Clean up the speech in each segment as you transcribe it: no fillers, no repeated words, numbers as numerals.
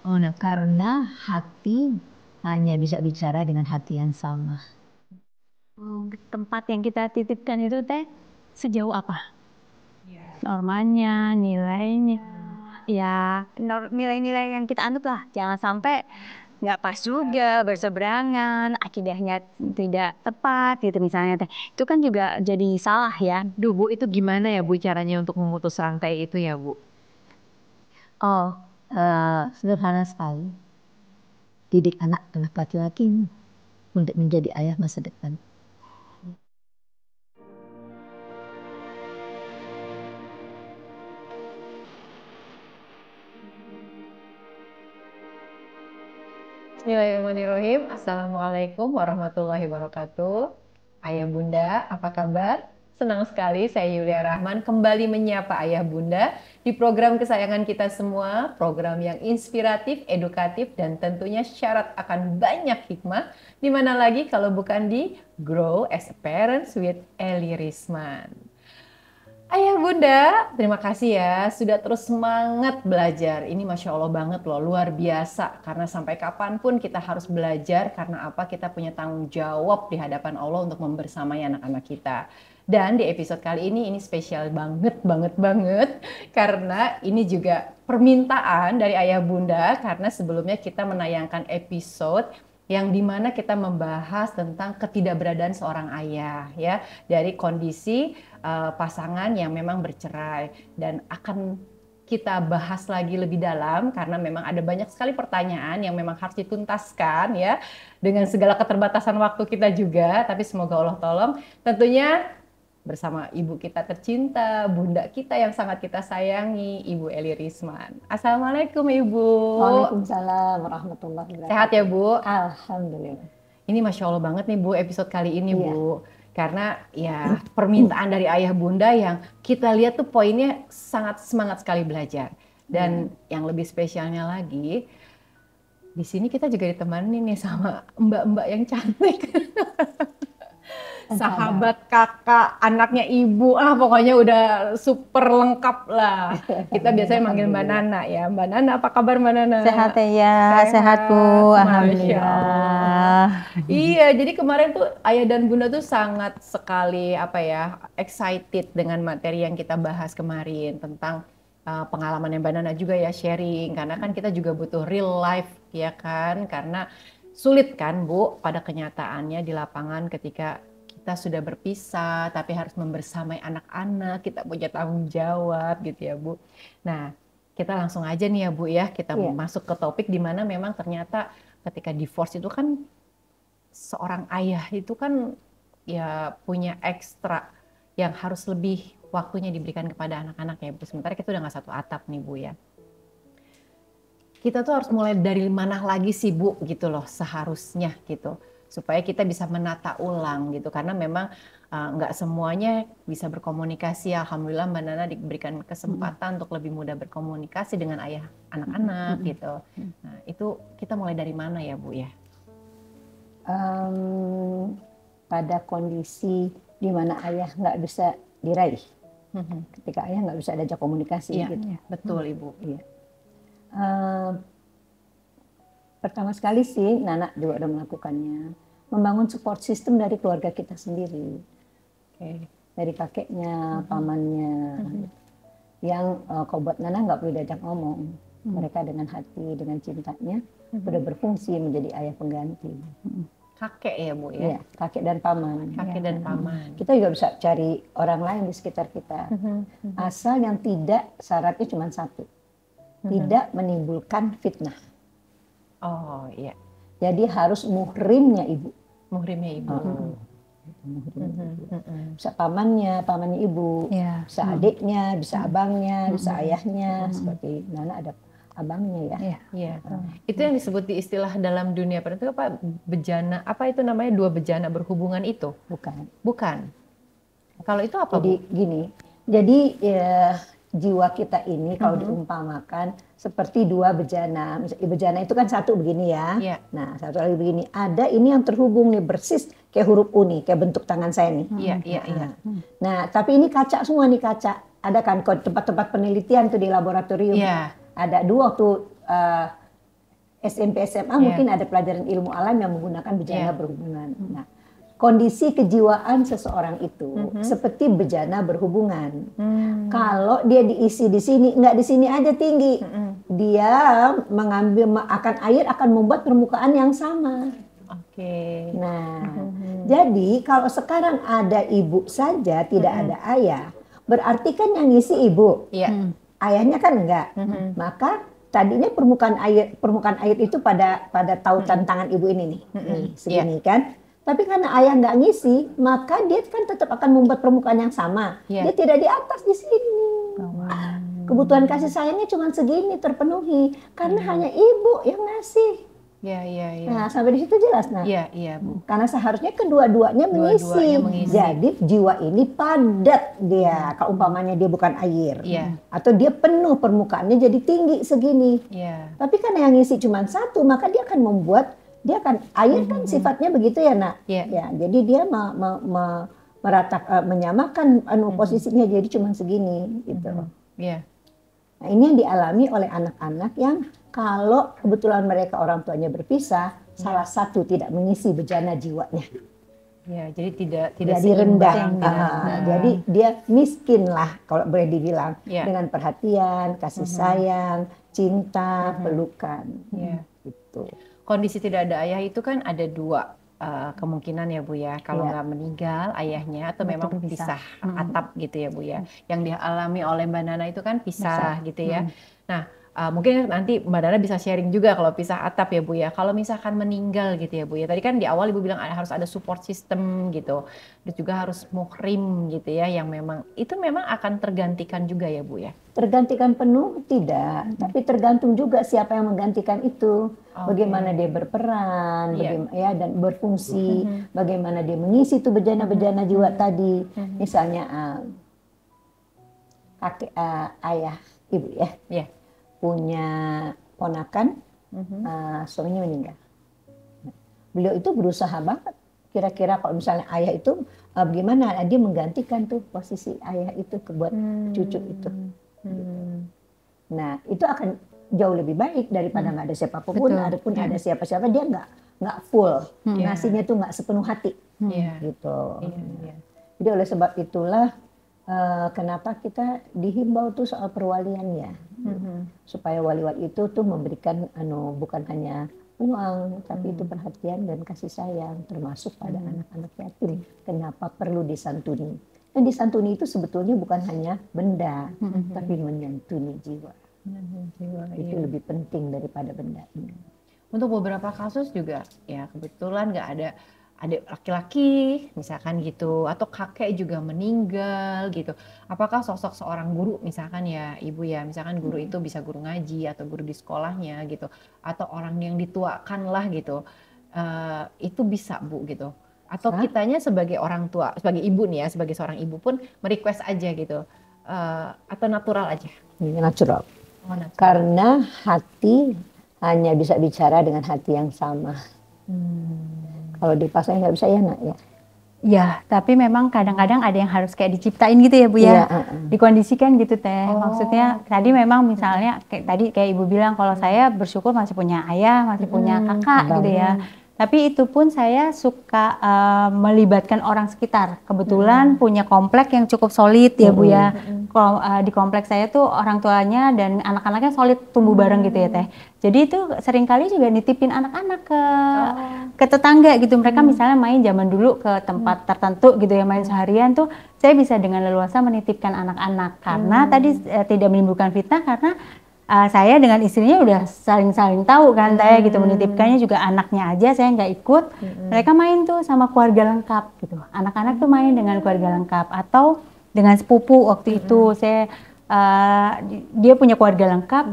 Oh, nah, karena hati hanya bisa bicara dengan hati yang sama. Tempat yang kita titipkan itu teh sejauh apa? Normanya, nilainya, ya nilai-nilai yang kita anut lah. Jangan sampai nggak pas juga, berseberangan, akidahnya tidak tepat gitu misalnya teh. Itu kan juga jadi salah ya. Duh Bu, itu gimana ya Bu caranya untuk memutus rantai itu ya Bu? Oh, sederhana sekali. Didik anak laki-laki untuk menjadi ayah masa depan. Bismillahirrahmanirrahim. Assalamualaikum warahmatullahi wabarakatuh. Ayah Bunda, apa kabar? Senang sekali saya Yulia Rahman kembali menyapa Ayah Bunda di program kesayangan kita semua, program yang inspiratif, edukatif, dan tentunya syarat akan banyak hikmah. Di mana lagi kalau bukan di Grow as a Parents with Eli Risman. Ayah Bunda, terima kasih ya sudah terus semangat belajar. Ini Masya Allah banget loh, luar biasa. Karena sampai kapanpun kita harus belajar, karena apa? Kita punya tanggung jawab di hadapan Allah untuk membersamai anak-anak kita. Dan di episode kali ini spesial banget. Karena ini juga permintaan dari Ayah Bunda, karena sebelumnya kita menayangkan episode yang dimana kita membahas tentang ketidakberadaan seorang ayah ya, dari kondisi pasangan yang memang bercerai, dan akan kita bahas lagi lebih dalam karena memang ada banyak sekali pertanyaan yang memang harus dituntaskan ya, dengan segala keterbatasan waktu kita juga, tapi semoga Allah tolong tentunya bersama ibu kita tercinta, bunda kita yang sangat kita sayangi, Ibu Eli Risman. Assalamualaikum Ibu. Waalaikumsalam warahmatullahi wabarakatuh. Sehat ya Bu? Alhamdulillah. Ini Masya Allah banget nih Bu episode kali ini Iya. Bu. Karena ya permintaan dari ayah bunda yang kita lihat tuh poinnya sangat semangat sekali belajar. Dan yang lebih spesialnya lagi, di sini kita juga ditemani nih sama mbak-mbak yang cantik. Sahabat, kakak, anaknya ibu, pokoknya udah super lengkap lah. Kita biasanya manggil Mbak Nana ya. Mbak Nana, apa kabar Mbak Nana? Sehat ya, sehat Bu, Masya alhamdulillah. Iya, jadi kemarin tuh ayah dan bunda tuh sangat sekali excited dengan materi yang kita bahas kemarin tentang pengalaman yang Mbak Nana juga ya sharing, karena kan kita juga butuh real life ya kan, karena sulit kan Bu pada kenyataannya di lapangan ketika kita sudah berpisah tapi harus membersamai anak-anak, kita punya tanggung jawab gitu ya Bu. Nah, kita langsung aja nih ya Bu ya, kita masuk ke topik di mana memang ternyata ketika divorce itu kan seorang ayah itu kan ya punya ekstra yang harus lebih waktunya diberikan kepada anak-anak ya Bu. Sementara kita udah nggak satu atap nih Bu ya. Kita tuh harus mulai dari mana lagi sih Bu gitu loh seharusnya gitu, supaya kita bisa menata ulang gitu, karena memang nggak semuanya bisa berkomunikasi. Alhamdulillah Mbak Nana diberikan kesempatan untuk lebih mudah berkomunikasi dengan ayah anak-anak gitu. Nah itu kita mulai dari mana ya Bu ya? Pada kondisi di mana ayah nggak bisa diraih, ketika ayah nggak bisa diajak komunikasi gitu. Betul Ibu. Iya. Pertama sekali sih Nana juga udah melakukannya, membangun support system dari keluarga kita sendiri, dari kakeknya, pamannya, yang kalau buat Nana nggak perlu diajak ngomong, mereka dengan hati, dengan cintanya udah berfungsi menjadi ayah pengganti. Kakek ya Bu ya? Iya, kakek dan paman. Kakek dan paman. Kita juga bisa cari orang lain di sekitar kita, asal yang tidak, syaratnya cuma satu, tidak menimbulkan fitnah. Oh iya. Jadi harus muhrimnya ibu. Muhrimnya ibu. Bisa pamannya ibu, bisa adiknya, bisa abangnya, bisa ayahnya, seperti Nana ada abangnya ya. Iya. Itu yang disebut di istilah dalam dunia itu apa? Bejana, apa itu namanya, dua bejana berhubungan itu? Bukan. Kalau itu apa? Jadi gini, jadi ya, jiwa kita ini kalau diumpamakan seperti dua bejana. Bejana itu kan satu begini ya. Nah, satu lagi begini. Ada ini yang terhubung nih persis kayak huruf U nih, kayak bentuk tangan saya nih. Iya. Nah, tapi ini kaca semua nih, kaca. Ada kan tempat-tempat penelitian tuh di laboratorium. Ada dua waktu SMP SMA mungkin ada pelajaran ilmu alam yang menggunakan bejana berhubungan. Nah, kondisi kejiwaan seseorang itu seperti bejana berhubungan. Kalau dia diisi di sini, nggak di sini aja tinggi, dia mengambil akan air akan membuat permukaan yang sama. Nah, jadi kalau sekarang ada ibu saja tidak ada ayah, berarti kan yang ngisi ibu, ayahnya kan enggak. Maka tadinya permukaan air itu pada tautan tangan ibu ini nih, segini kan. Tapi karena ayah nggak ngisi, maka dia kan tetap akan membuat permukaan yang sama. Dia tidak di atas di sini. Kebutuhan kasih sayangnya cuma segini terpenuhi karena hanya ibu yang ngasih. Nah, sampai di situ jelas, nah. Bu. Karena seharusnya kedua-duanya mengisi. Jadi jiwa ini padat dia. Kalau umpamanya dia bukan air, atau dia penuh permukaannya jadi tinggi segini. Tapi karena yang ngisi cuma satu, maka dia akan membuat air kan sifatnya begitu ya, Nak. Ya, jadi dia menyamakan posisinya jadi cuma segini gitu. Nah, ini yang dialami oleh anak-anak yang kalau kebetulan mereka orang tuanya berpisah, salah satu tidak mengisi bejana jiwanya. Jadi tidak jadi rendah. Jadi dia miskin lah kalau boleh dibilang dengan perhatian, kasih sayang, cinta, pelukan. Gitu. Kondisi tidak ada ayah itu kan ada dua kemungkinan ya Bu ya. Kalau nggak meninggal ayahnya atau memang pisah atap gitu ya Bu ya. Yang dialami oleh Mbak Nana itu kan pisah gitu ya. Nah, mungkin nanti Mbak Nana bisa sharing juga kalau pisah atap ya Bu ya. Kalau misalkan meninggal gitu ya Bu ya. Tadi kan di awal Ibu bilang harus ada support system gitu. Dan juga harus muhrim gitu ya, yang memang itu memang akan tergantikan juga ya Bu ya. Tergantikan penuh tidak, tapi tergantung juga siapa yang menggantikan itu. Bagaimana dia berperan, dan berfungsi, bagaimana dia mengisi itu bejana-bejana jiwa tadi. Misalnya ayah ibu ya, punya ponakan, suaminya meninggal. Beliau itu berusaha banget. Kira-kira kalau misalnya ayah itu bagaimana dia menggantikan tuh posisi ayah itu buat cucu itu. Nah, itu akan jauh lebih baik daripada nggak ada siapapun, adapun ada siapa-siapa dia nggak full, ngasihnya tuh nggak sepenuh hati, gitu. Jadi oleh sebab itulah kenapa kita dihimbau tuh soal perwaliannya, supaya wali-wali itu tuh memberikan bukan hanya uang, tapi itu perhatian dan kasih sayang, termasuk pada anak-anak yatim. Kenapa perlu disantuni? Dan disantuni itu sebetulnya bukan hanya benda, tapi menyantuni jiwa. Itu lebih penting daripada benda. Untuk beberapa kasus juga, ya kebetulan nggak ada adik laki-laki, misalkan gitu, atau kakek juga meninggal gitu. Apakah sosok seorang guru, misalkan ya Ibu ya, misalkan guru itu bisa guru ngaji atau guru di sekolahnya gitu, atau orang yang dituakan lah gitu, itu bisa Bu gitu. Atau kitanya sebagai orang tua, sebagai ibu nih ya, sebagai seorang ibu pun merequest aja gitu, atau natural aja? Natural. Karena hati hanya bisa bicara dengan hati yang sama. Kalau dipaksain nggak bisa ya Nak ya. Ya, tapi memang kadang-kadang ada yang harus kayak diciptain gitu ya Bu ya, dikondisikan gitu Teh. Maksudnya tadi memang misalnya kayak Ibu bilang kalau saya bersyukur masih punya ayah, masih punya kakak gitu ya. Tapi itu pun saya suka melibatkan orang sekitar. Kebetulan punya komplek yang cukup solid ya Bu ya. Di komplek saya tuh orang tuanya dan anak-anaknya solid tumbuh bareng gitu ya Teh. Jadi itu seringkali juga nitipin anak-anak ke tetangga gitu. Mereka misalnya main zaman dulu ke tempat tertentu gitu ya, main seharian tuh saya bisa dengan leluasa menitipkan anak-anak. Karena tadi tidak menimbulkan fitnah karena saya dengan istrinya udah saling tahu kan saya gitu, menitipkannya juga anaknya aja saya nggak ikut. Mereka main tuh sama keluarga lengkap gitu. Anak-anak tuh main dengan keluarga lengkap atau dengan sepupu waktu itu saya dia punya keluarga lengkap.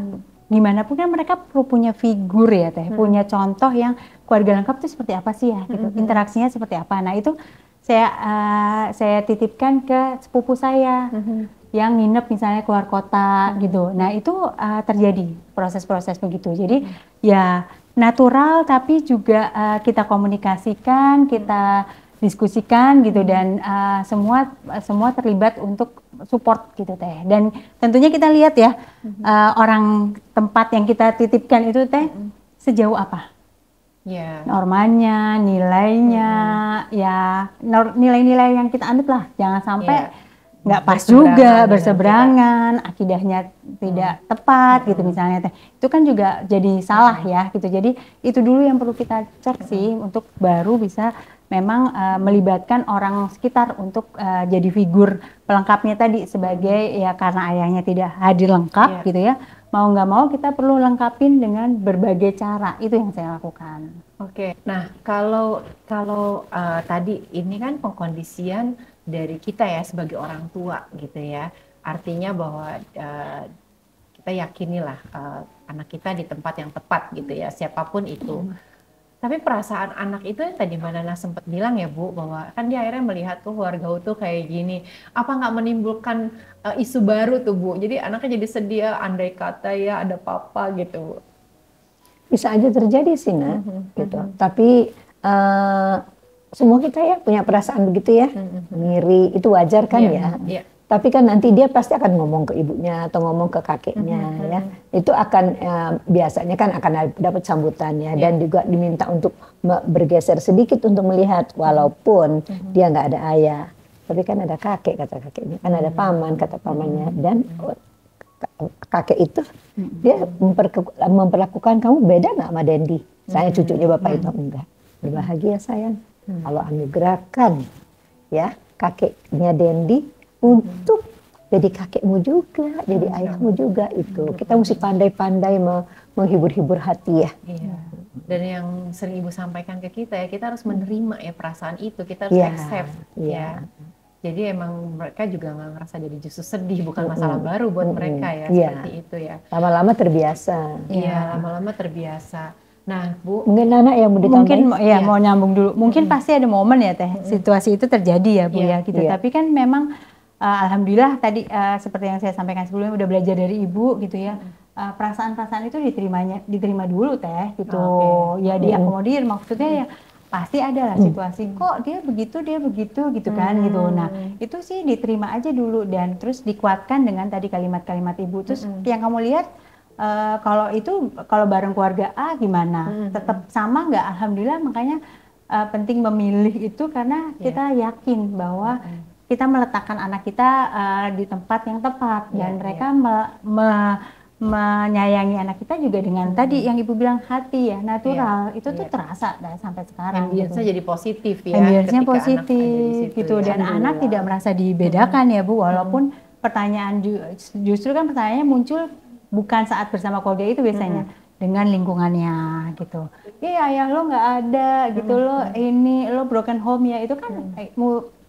Gimana pun kan mereka perlu punya figur ya Teh, punya contoh yang keluarga lengkap tuh seperti apa sih ya gitu, interaksinya seperti apa. Nah itu saya titipkan ke sepupu saya. Yang nginep misalnya keluar kota gitu. Nah itu terjadi proses-proses begitu. Jadi ya natural tapi juga kita komunikasikan, kita diskusikan gitu dan semua terlibat untuk support gitu Teh. Dan tentunya kita lihat ya orang tempat yang kita titipkan itu Teh sejauh apa Ya. normanya, nilainya, ya nilai-nilai yang kita anut lah, jangan sampai nggak pas juga, berseberangan, akidahnya tidak tepat gitu misalnya teh. Itu kan juga jadi salah ya gitu. Jadi itu dulu yang perlu kita cek sih untuk baru bisa memang melibatkan orang sekitar untuk jadi figur pelengkapnya tadi sebagai ya karena ayahnya tidak hadir lengkap gitu ya. Mau nggak mau kita perlu lengkapin dengan berbagai cara. Itu yang saya lakukan. Oke. Nah, kalau tadi ini kan pengkondisian dari kita ya sebagai orang tua gitu ya. Artinya bahwa kita yakinilah anak kita di tempat yang tepat gitu ya, siapapun itu. Tapi perasaan anak itu yang tadi Mbak Nana sempat bilang ya Bu, bahwa kan dia akhirnya melihat tuh keluarga utuh kayak gini. Apa nggak menimbulkan isu baru tuh Bu? Jadi anaknya jadi sedih, andai kata ya ada papa gitu Bu. Bisa aja terjadi sih Nak, gitu. Tapi semua kita ya punya perasaan begitu ya, ngiri, itu wajar kan ya. Tapi kan nanti dia pasti akan ngomong ke ibunya atau ngomong ke kakeknya ya. Itu akan biasanya kan akan dapat sambutannya dan juga diminta untuk bergeser sedikit untuk melihat walaupun dia nggak ada ayah. Tapi kan ada kakek kata kakeknya, kan ada paman kata pamannya dan kakek itu dia memperlakukan kamu beda nggak sama Dendi? Saya cucunya bapak itu enggak. Berbahagia sayang. Allah anugerahkan ya kakeknya Dendi untuk jadi kakekmu juga, jadi ayahmu juga itu. Kita mesti pandai-pandai menghibur-hibur hati ya. Iya. Dan yang sering Ibu sampaikan ke kita ya, kita harus menerima ya perasaan itu, kita harus accept ya. Jadi emang mereka juga nggak ngerasa jadi justru sedih, bukan masalah baru buat mereka ya, seperti itu ya. Lama-lama terbiasa. Iya, lama-lama terbiasa. Nah, Bu, mungkin Nana yang mau ditambahin? Mungkin ya mau nyambung dulu. Mungkin pasti ada momen ya Teh, situasi itu terjadi ya Bu ya gitu. Tapi kan memang alhamdulillah tadi seperti yang saya sampaikan sebelumnya udah belajar dari Ibu gitu ya. Perasaan-perasaan itu diterima dulu Teh gitu. Ya diakomodir, maksudnya ya pasti ada lah situasi kok dia begitu gitu kan gitu. Nah, itu sih diterima aja dulu dan terus dikuatkan dengan tadi kalimat-kalimat Ibu. Terus yang kamu lihat kalau bareng keluarga A gimana? Tetap sama nggak? Alhamdulillah, makanya penting memilih itu karena kita yakin bahwa kita meletakkan anak kita di tempat yang tepat dan mereka menyayangi anak kita juga dengan tadi yang Ibu bilang hati ya, natural. Itu tuh terasa sampai sekarang. Ambience-nya gitu. jadi positif ya. Ambience-nya positif gitu ya. Dan anak tidak merasa dibedakan ya Bu, walaupun pertanyaan justru kan pertanyaannya muncul bukan saat bersama keluarga itu biasanya dengan lingkungannya gitu. Iya ayah lo nggak ada gitu lo broken home ya, itu kan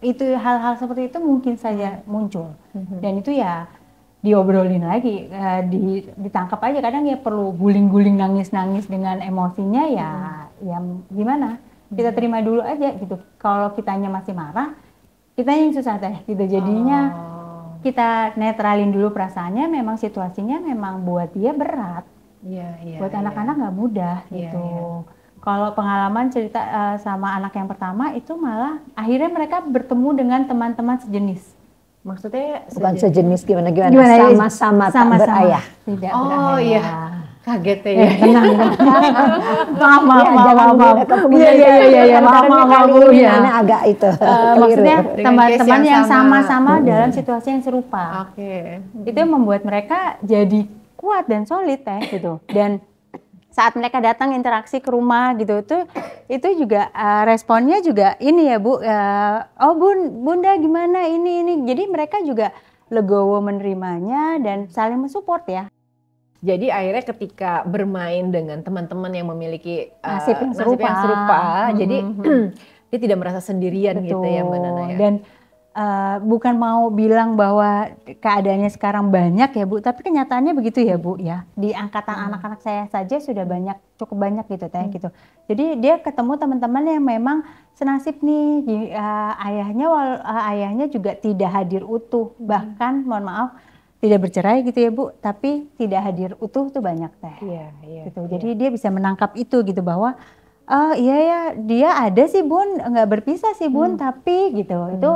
itu hal-hal seperti itu mungkin saja muncul dan itu ya diobrolin lagi, ditangkap aja. Kadang ya perlu guling-guling nangis-nangis dengan emosinya ya gimana, kita terima dulu aja gitu. Kalau kitanya masih marah, kita yang susah Teh gitu, jadinya kita netralin dulu perasaannya. Memang situasinya memang buat dia berat, buat anak-anak nggak mudah gitu. Kalau pengalaman cerita sama anak yang pertama itu malah akhirnya mereka bertemu dengan teman-teman sejenis. Maksudnya bukan sejenis gimana sama-sama berayah. Tidak berayah. Iya. Kaget ya. Tenang. Maaf. Iya. Maaf ya. Agak itu. Maksudnya teman-teman yang sama-sama dalam situasi yang serupa. Itu yang membuat mereka jadi kuat dan solid Teh gitu. Dan saat mereka datang interaksi ke rumah gitu itu juga responnya juga ini ya Bu, oh Bunda gimana ini, jadi mereka juga legowo menerimanya dan saling mensupport ya. Jadi akhirnya ketika bermain dengan teman-teman yang memiliki nasib yang serupa, jadi dia tidak merasa sendirian. Betul. Gitu ya Mbak Nana ya. Dan bukan mau bilang bahwa keadaannya sekarang banyak ya Bu, tapi kenyataannya begitu ya Bu ya. Di angkatan anak-anak saya saja sudah cukup banyak gitu Teh gitu. Jadi dia ketemu teman-teman yang memang senasib nih, ayahnya juga tidak hadir utuh, bahkan mohon maaf tidak bercerai gitu ya Bu, tapi tidak hadir utuh tuh banyak Teh. Gitu. Jadi dia bisa menangkap itu gitu bahwa iya ya, dia ada sih Bun, nggak berpisah sih Bun, tapi gitu, itu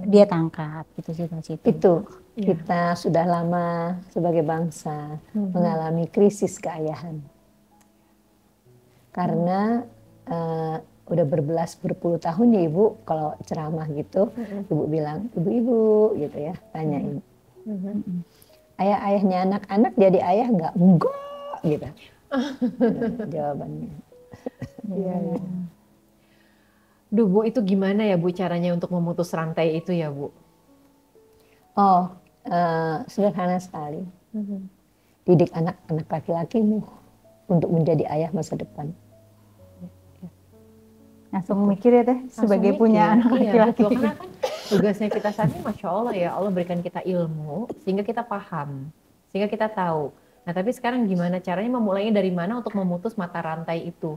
dia tangkap gitu situasi itu. Itu kita sudah lama sebagai bangsa mengalami krisis keayahan. Karena udah berpuluh tahun ya Ibu kalau ceramah gitu, Ibu bilang, ibu-ibu gitu ya, tanyain. Ayah-ayahnya anak-anak jadi ayah nggak? Enggak gitu. Jawabannya. Iya. Duh Bu, itu gimana ya Bu caranya untuk memutus rantai itu ya Bu? Oh, sederhana sekali. Didik anak-anak laki-lakimu untuk menjadi ayah masa depan. Langsung mikir ya Teh, sebagai punya anak laki-laki. Betul, karena kan tugasnya kita saat ini Masya Allah ya, Allah berikan kita ilmu sehingga kita paham, sehingga kita tahu. Nah tapi sekarang gimana caranya memulainya dari mana untuk memutus mata rantai itu?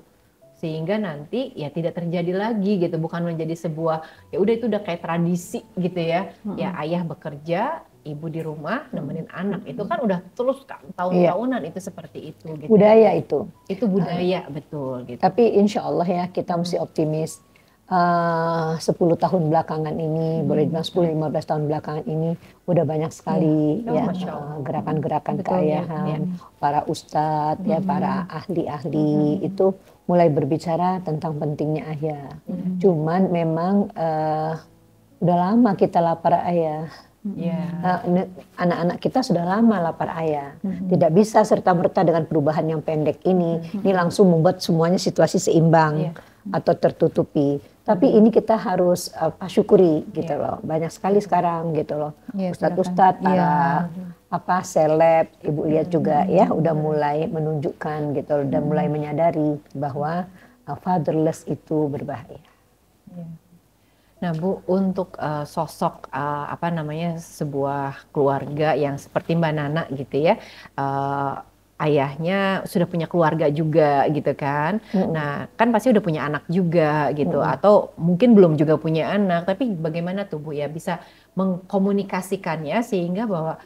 Sehingga nanti ya tidak terjadi lagi gitu, bukan menjadi sebuah, ya udah itu udah kayak tradisi gitu ya. Ya ayah bekerja, ibu di rumah nemenin anak, itu kan udah terus tahun-tahunan itu seperti itu gitu. Budaya itu. Itu budaya betul gitu. Tapi insya Allah ya kita mesti optimis. 10 tahun belakangan ini, boleh bilang 10-15 tahun belakangan ini udah banyak sekali ya gerakan-gerakan keayahan, para ustadz ya, para ahli-ahli itu mulai berbicara tentang pentingnya ayah. Cuman memang udah lama kita lapar ayah. Anak-anak kita sudah lama lapar ayah. Tidak bisa serta-merta dengan perubahan yang pendek ini langsung membuat semuanya situasi seimbang atau tertutupi. Tapi ini kita harus syukuri gitu loh. Banyak sekali sekarang gitu loh. Ustadz-ustadz, para seleb, Ibu lihat juga ya udah mulai menunjukkan gitu, udah mulai menyadari bahwa fatherless itu berbahaya. Nah Bu, untuk sosok sebuah keluarga yang seperti Mbak Nana gitu ya, ayahnya sudah punya keluarga juga gitu kan. Nah kan pasti udah punya anak juga gitu, atau mungkin belum juga punya anak, tapi bagaimana tuh Bu ya bisa mengkomunikasikannya sehingga bahwa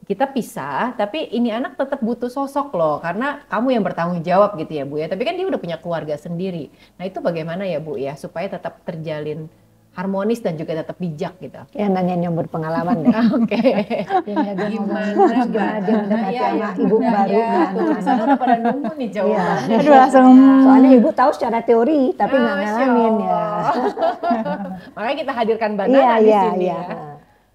kita pisah, tapi ini anak tetap butuh sosok loh, karena kamu yang bertanggung jawab gitu ya Bu ya, tapi kan dia udah punya keluarga sendiri. Nah itu bagaimana ya Bu ya, supaya tetap terjalin harmonis dan juga tetap bijak gitu. Ya nanyain yang berpengalaman deh. Oke. Gimana dia mendekati sama ibu baru. Sana udah pada nunggu nih jawabannya. Aduh langsung. Soalnya ibu tahu secara teori, tapi nggak ngalamin ya. Makanya kita hadirkan Mbak Nana di sini ya.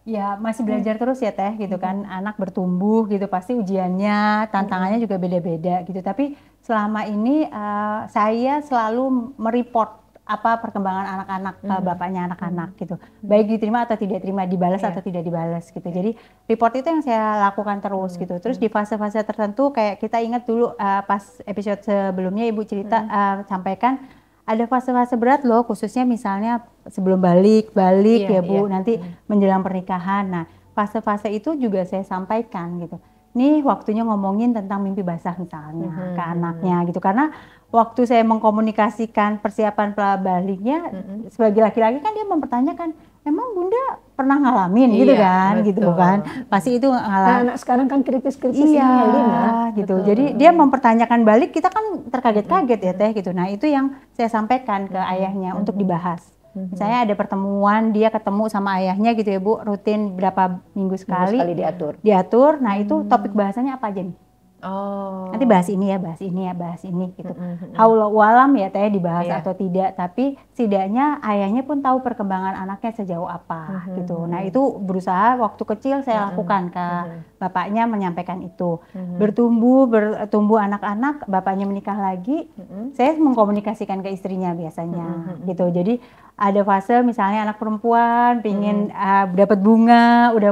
Ya masih belajar terus ya Teh gitu kan, anak bertumbuh gitu pasti ujiannya, tantangannya juga beda-beda gitu. Tapi selama ini saya selalu mereport apa perkembangan anak-anak ke bapaknya anak-anak gitu, baik diterima atau tidak terima, dibalas atau tidak dibalas gitu. Jadi report itu yang saya lakukan terus gitu. Terus di fase-fase tertentu kayak kita ingat dulu pas episode sebelumnya Ibu cerita sampaikan ada fase-fase berat loh, khususnya misalnya sebelum balik ya Bu, nanti menjelang pernikahan. Nah fase-fase itu juga saya sampaikan gitu. Nih waktunya ngomongin tentang mimpi basah misalnya ke anaknya gitu, karena waktu saya mengkomunikasikan persiapan baliknya sebagai laki-laki kan dia mempertanyakan, emang Bunda pernah ngalamin gitu kan, betul. Gitu kan, pasti itu ngalamin. Anak sekarang kan kritis-kritis Lina. Gitu. Betul. Jadi dia mempertanyakan balik, kita kan terkaget-kaget ya Teh gitu. Nah itu yang saya sampaikan ke ayahnya untuk dibahas. Misalnya ada pertemuan, dia ketemu sama ayahnya gitu ya Bu, rutin berapa minggu sekali diatur. Nah itu topik bahasanya apa aja nih? Nanti bahas ini gitu. Haula walam ya Teh dibahas atau tidak, tapi setidaknya ayahnya pun tahu perkembangan anaknya sejauh apa gitu. Nah itu berusaha waktu kecil saya lakukan ke bapaknya, menyampaikan itu. Bertumbuh anak-anak, bapaknya menikah lagi, saya mengkomunikasikan ke istrinya biasanya gitu. Jadi ada fase misalnya anak perempuan pingin dapat bunga, udah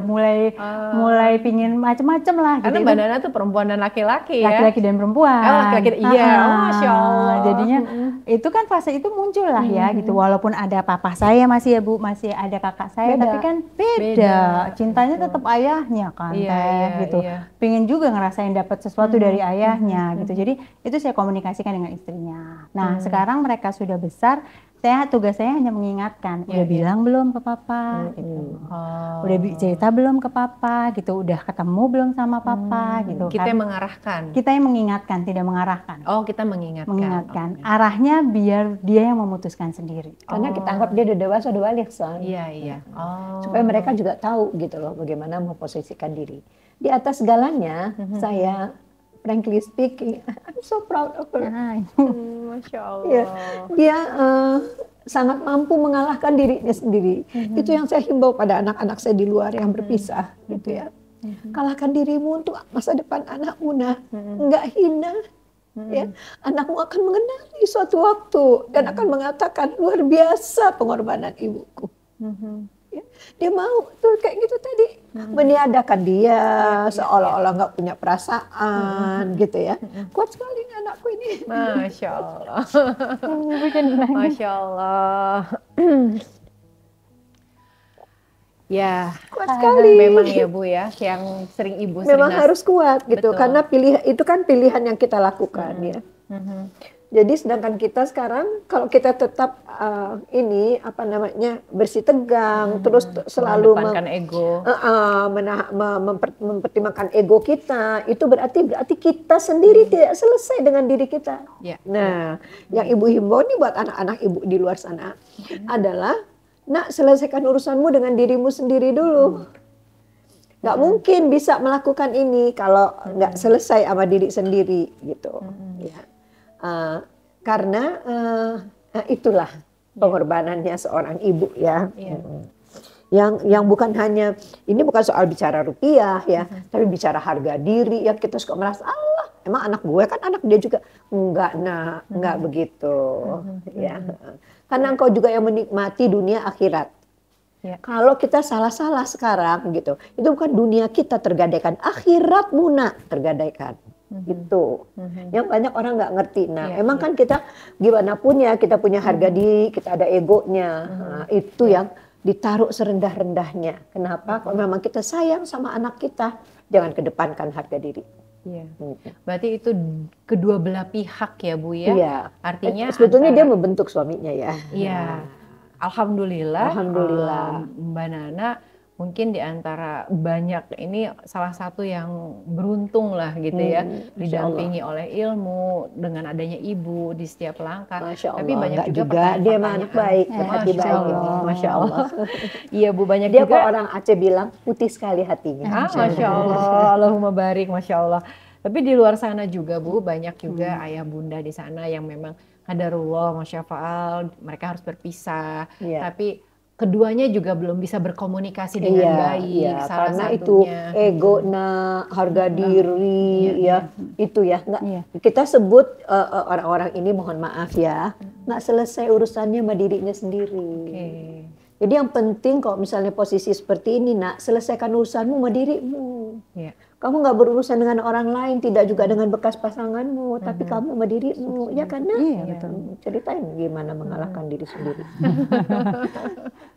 mulai pingin macem-macem lah. Karena gitu. Mbak Nana tuh perempuan dan laki-laki ya. Laki-laki dan perempuan. Laki-laki, iya, Masya Allah. Jadinya itu kan fase itu muncul lah ya gitu. Walaupun ada papa saya masih ya Bu, masih ada kakak saya, tapi kan beda. Cintanya tetap ayahnya kan gitu. Pingin juga ngerasain dapat sesuatu dari ayahnya gitu. Jadi itu saya komunikasikan dengan istrinya. Nah sekarang mereka sudah besar. Tugas saya hanya mengingatkan, udah bilang belum ke papa, gitu. Udah cerita belum ke papa, gitu. Udah ketemu belum sama papa, gitu. Kita yang mengarahkan. Kita yang mengingatkan, tidak mengarahkan. Oh, kita mengingatkan. Arahnya biar dia yang memutuskan sendiri. Karena kita anggap dia udah dewasa, udah balik soalnya. Iya. Supaya mereka juga tahu gitu loh, bagaimana memposisikan diri. Di atas segalanya, saya frankly speaking, I'm so proud of her. Masya Allah. Ya, dia sangat mampu mengalahkan dirinya sendiri. Itu yang saya himbau pada anak-anak saya di luar yang berpisah, gitu ya. Kalahkan dirimu untuk masa depan anakmu, nah, enggak hina. Ya, anakmu akan mengenali suatu waktu dan akan mengatakan luar biasa pengorbanan ibuku. Ya, dia mau tuh kayak gitu tadi, meniadakan dia seolah-olah nggak punya perasaan, gitu ya. Kuat sekali nih anakku ini. Masya Allah. Masya Allah. Ya, Kuat sekali. memang ya Bu ya, yang sering Ibu Memang sering harus kuat gitu, Betul. karena itu kan pilihan yang kita lakukan ya. Jadi sedangkan kita sekarang kalau kita tetap bersih tegang, terus selalu mengedepankan ego. mempertimbangkan ego kita, itu berarti kita sendiri tidak selesai dengan diri kita. Ya. Nah, yang Ibu himbau nih buat anak-anak Ibu di luar sana adalah, nak, selesaikan urusanmu dengan dirimu sendiri dulu. Nggak mungkin bisa melakukan ini kalau nggak selesai sama diri sendiri gitu. Ya. Karena itulah pengorbanannya seorang ibu ya. Yang bukan hanya, ini bukan soal bicara rupiah ya, tapi bicara harga diri yang kita suka merasa, Allah, emang anak gue kan anak dia juga. Enggak, nah, enggak begitu. Ya. Karena engkau juga yang menikmati dunia akhirat. Ya. Kalau kita salah-salah sekarang gitu, itu bukan dunia kita tergadaikan, akhiratmu nak tergadaikan. Gitu. Yang banyak orang nggak ngerti. Nah, emang kan kita gimana pun ya, kita punya harga diri, kita ada egonya. Nah, itu yang ditaruh serendah-rendahnya. Kenapa? Kalau memang kita sayang sama anak kita, jangan kedepankan harga diri. Iya. Berarti itu kedua belah pihak ya Bu ya. Iya. Artinya sebetulnya dia membentuk suaminya ya. Iya. Alhamdulillah. Alhamdulillah. Mbak Nana mungkin di antara banyak ini salah satu yang beruntung lah gitu ya, didampingi oleh ilmu dengan adanya ibu di setiap langkah. Masya Allah. Tapi banyak juga dia mah anak baik, hati baik ini. Masya Allah. Iya Bu, banyak dia juga. Dia orang Aceh bilang putih sekali hatinya. Masya Allah, Allahumma barik, Masya Allah. Tapi di luar sana juga Bu, banyak juga ayah bunda di sana yang memang qadarullah, masya Allah, mereka harus berpisah. Tapi keduanya juga belum bisa berkomunikasi dengan baik. Salah karena satunya itu ego, harga diri, itu ya. Kita sebut orang-orang ini, mohon maaf ya, nggak selesai urusannya sama dirinya sendiri. Jadi yang penting kalau misalnya posisi seperti ini, nak, selesaikan urusanmu sama dirimu. Kamu nggak berurusan dengan orang lain, tidak juga dengan bekas pasanganmu, tapi kamu sama dirimu, ya karena ceritain gimana mengalahkan diri sendiri.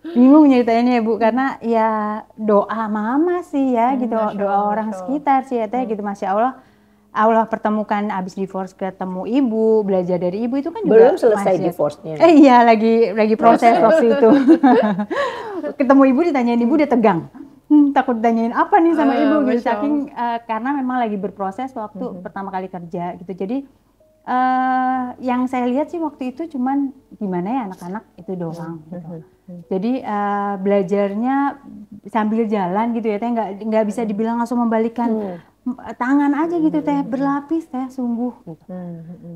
Bingung nyeritainnya ya Bu, karena ya doa mama sih ya gitu, doa orang sekitar sih ya teh gitu, Masya Allah. Allah pertemukan abis divorce, ketemu ibu, belajar dari ibu itu kan juga belum selesai divorce-nya. Iya, lagi proses waktu itu. Ketemu ibu, ditanyain ibu, dia tegang. Takut ditanyain apa nih sama ibu gitu, saking karena memang lagi berproses waktu pertama kali kerja gitu. Jadi yang saya lihat sih waktu itu cuman gimana ya anak-anak itu doang gitu. Jadi belajarnya sambil jalan gitu ya teh, nggak bisa dibilang langsung membalikkan tangan aja gitu teh, berlapis teh, sungguh gitu.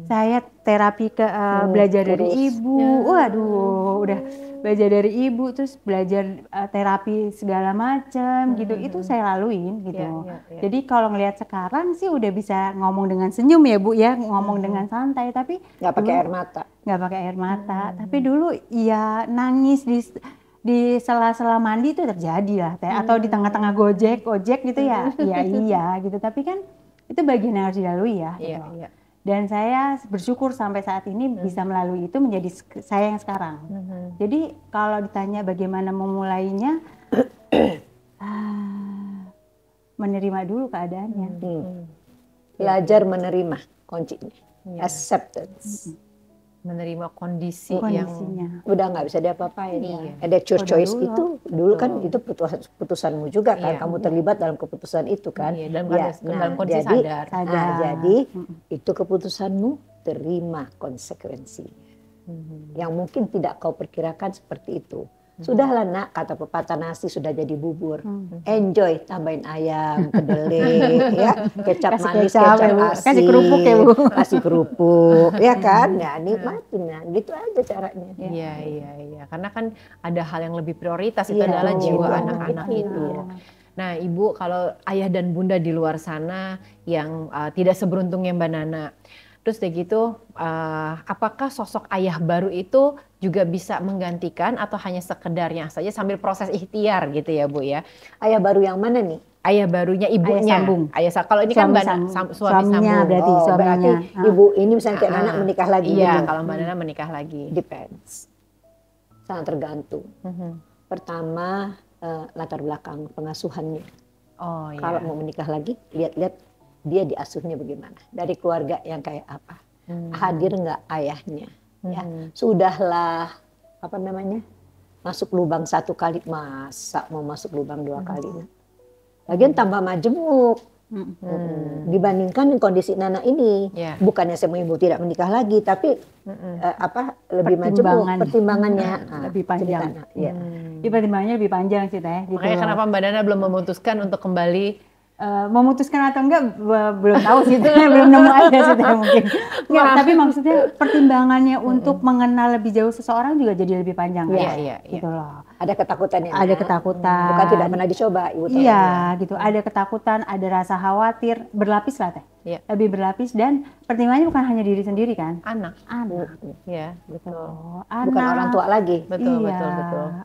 Saya terapi ke belajar dari ibu, waduh udah belajar dari ibu, terus belajar terapi segala macam gitu, itu saya laluin gitu. Jadi kalau ngelihat sekarang sih udah bisa ngomong dengan senyum ya Bu ya, ngomong dengan santai, tapi nggak pakai air mata. Nggak pakai air mata, tapi dulu ya nangis di sela-sela mandi itu terjadi lah teh, atau di tengah-tengah ojek gitu ya, iya gitu, tapi kan itu bagian yang harus dilalui ya. Gitu. Dan saya bersyukur sampai saat ini bisa melalui itu menjadi saya yang sekarang. Jadi kalau ditanya bagaimana memulainya, menerima dulu keadaannya. Belajar menerima kuncinya, acceptance. Menerima kondisi kondisinya. Yang udah nggak bisa diapa-apain. Ada choice itu dulu kan itu putusanmu juga kan, kamu terlibat dalam keputusan itu kan. Dalam kondisi sadar. Jadi itu keputusanmu, terima konsekuensinya. Yang mungkin tidak kau perkirakan seperti itu. Sudahlah nak, kata pepatah, nasi sudah jadi bubur. Enjoy, tambahin ayam, kedelai, ya, kecap Kasih manis, kecap, kecap ya, Bu. asin. Kasih kerupuk ya, Bu. Kasih kerupuk, ya kan? Ya nikmatin, nah, gitu aja caranya. Iya. Karena kan ada hal yang lebih prioritas, itu Iya, adalah jiwa betul. anak-anak Iya. itu. Nah, Ibu, kalau ayah dan bunda di luar sana yang tidak seberuntung yang Mbak Nana, terus kayak gitu, apakah sosok ayah baru itu juga bisa menggantikan atau hanya sekedarnya saja sambil proses ikhtiar gitu ya, Bu ya? Ayah baru yang mana nih? Ayah barunya ibunya. sambung. Kalau ini kan Suami suami suaminya sambung. berarti. Oh, berarti suaminya. ibu ini misalnya kayak Nana menikah lagi. Iya, gitu. kalau Mbak Nana menikah lagi. Depends. Sangat tergantung. Pertama, latar belakang pengasuhannya. Oh iya. Kalau mau menikah lagi, lihat-lihat dia diasuhnya bagaimana. Dari keluarga yang kayak apa. Hadir nggak ayahnya. Ya, sudahlah, apa namanya, masuk lubang 1 kali, masa mau masuk lubang 2 kali. Lagian tambah majemuk. Dibandingkan kondisi Nana ini, bukannya semua ibu tidak menikah lagi, tapi lebih majemuk pertimbangannya, lebih panjang. Ya. Pertimbangannya lebih panjang sih Teh. Makanya kenapa Mbak Nana belum memutuskan untuk kembali? Memutuskan atau enggak belum tahu sih, belum nemu aja sih Teh mungkin. Enggak, tapi maksudnya pertimbangannya untuk mengenal lebih jauh seseorang juga jadi lebih panjang. Iya. Gitu loh. Ada ketakutannya. Ada ketakutan. Bukan tidak pernah dicoba, Ibu tahu. Iya, gitu. Ada ketakutan, ada rasa khawatir, berlapis lah Teh. Iya. Lebih berlapis, dan pertimbangannya bukan hanya diri sendiri kan. Anak. Iya, betul. Anak. Bukan orang tua lagi. Betul.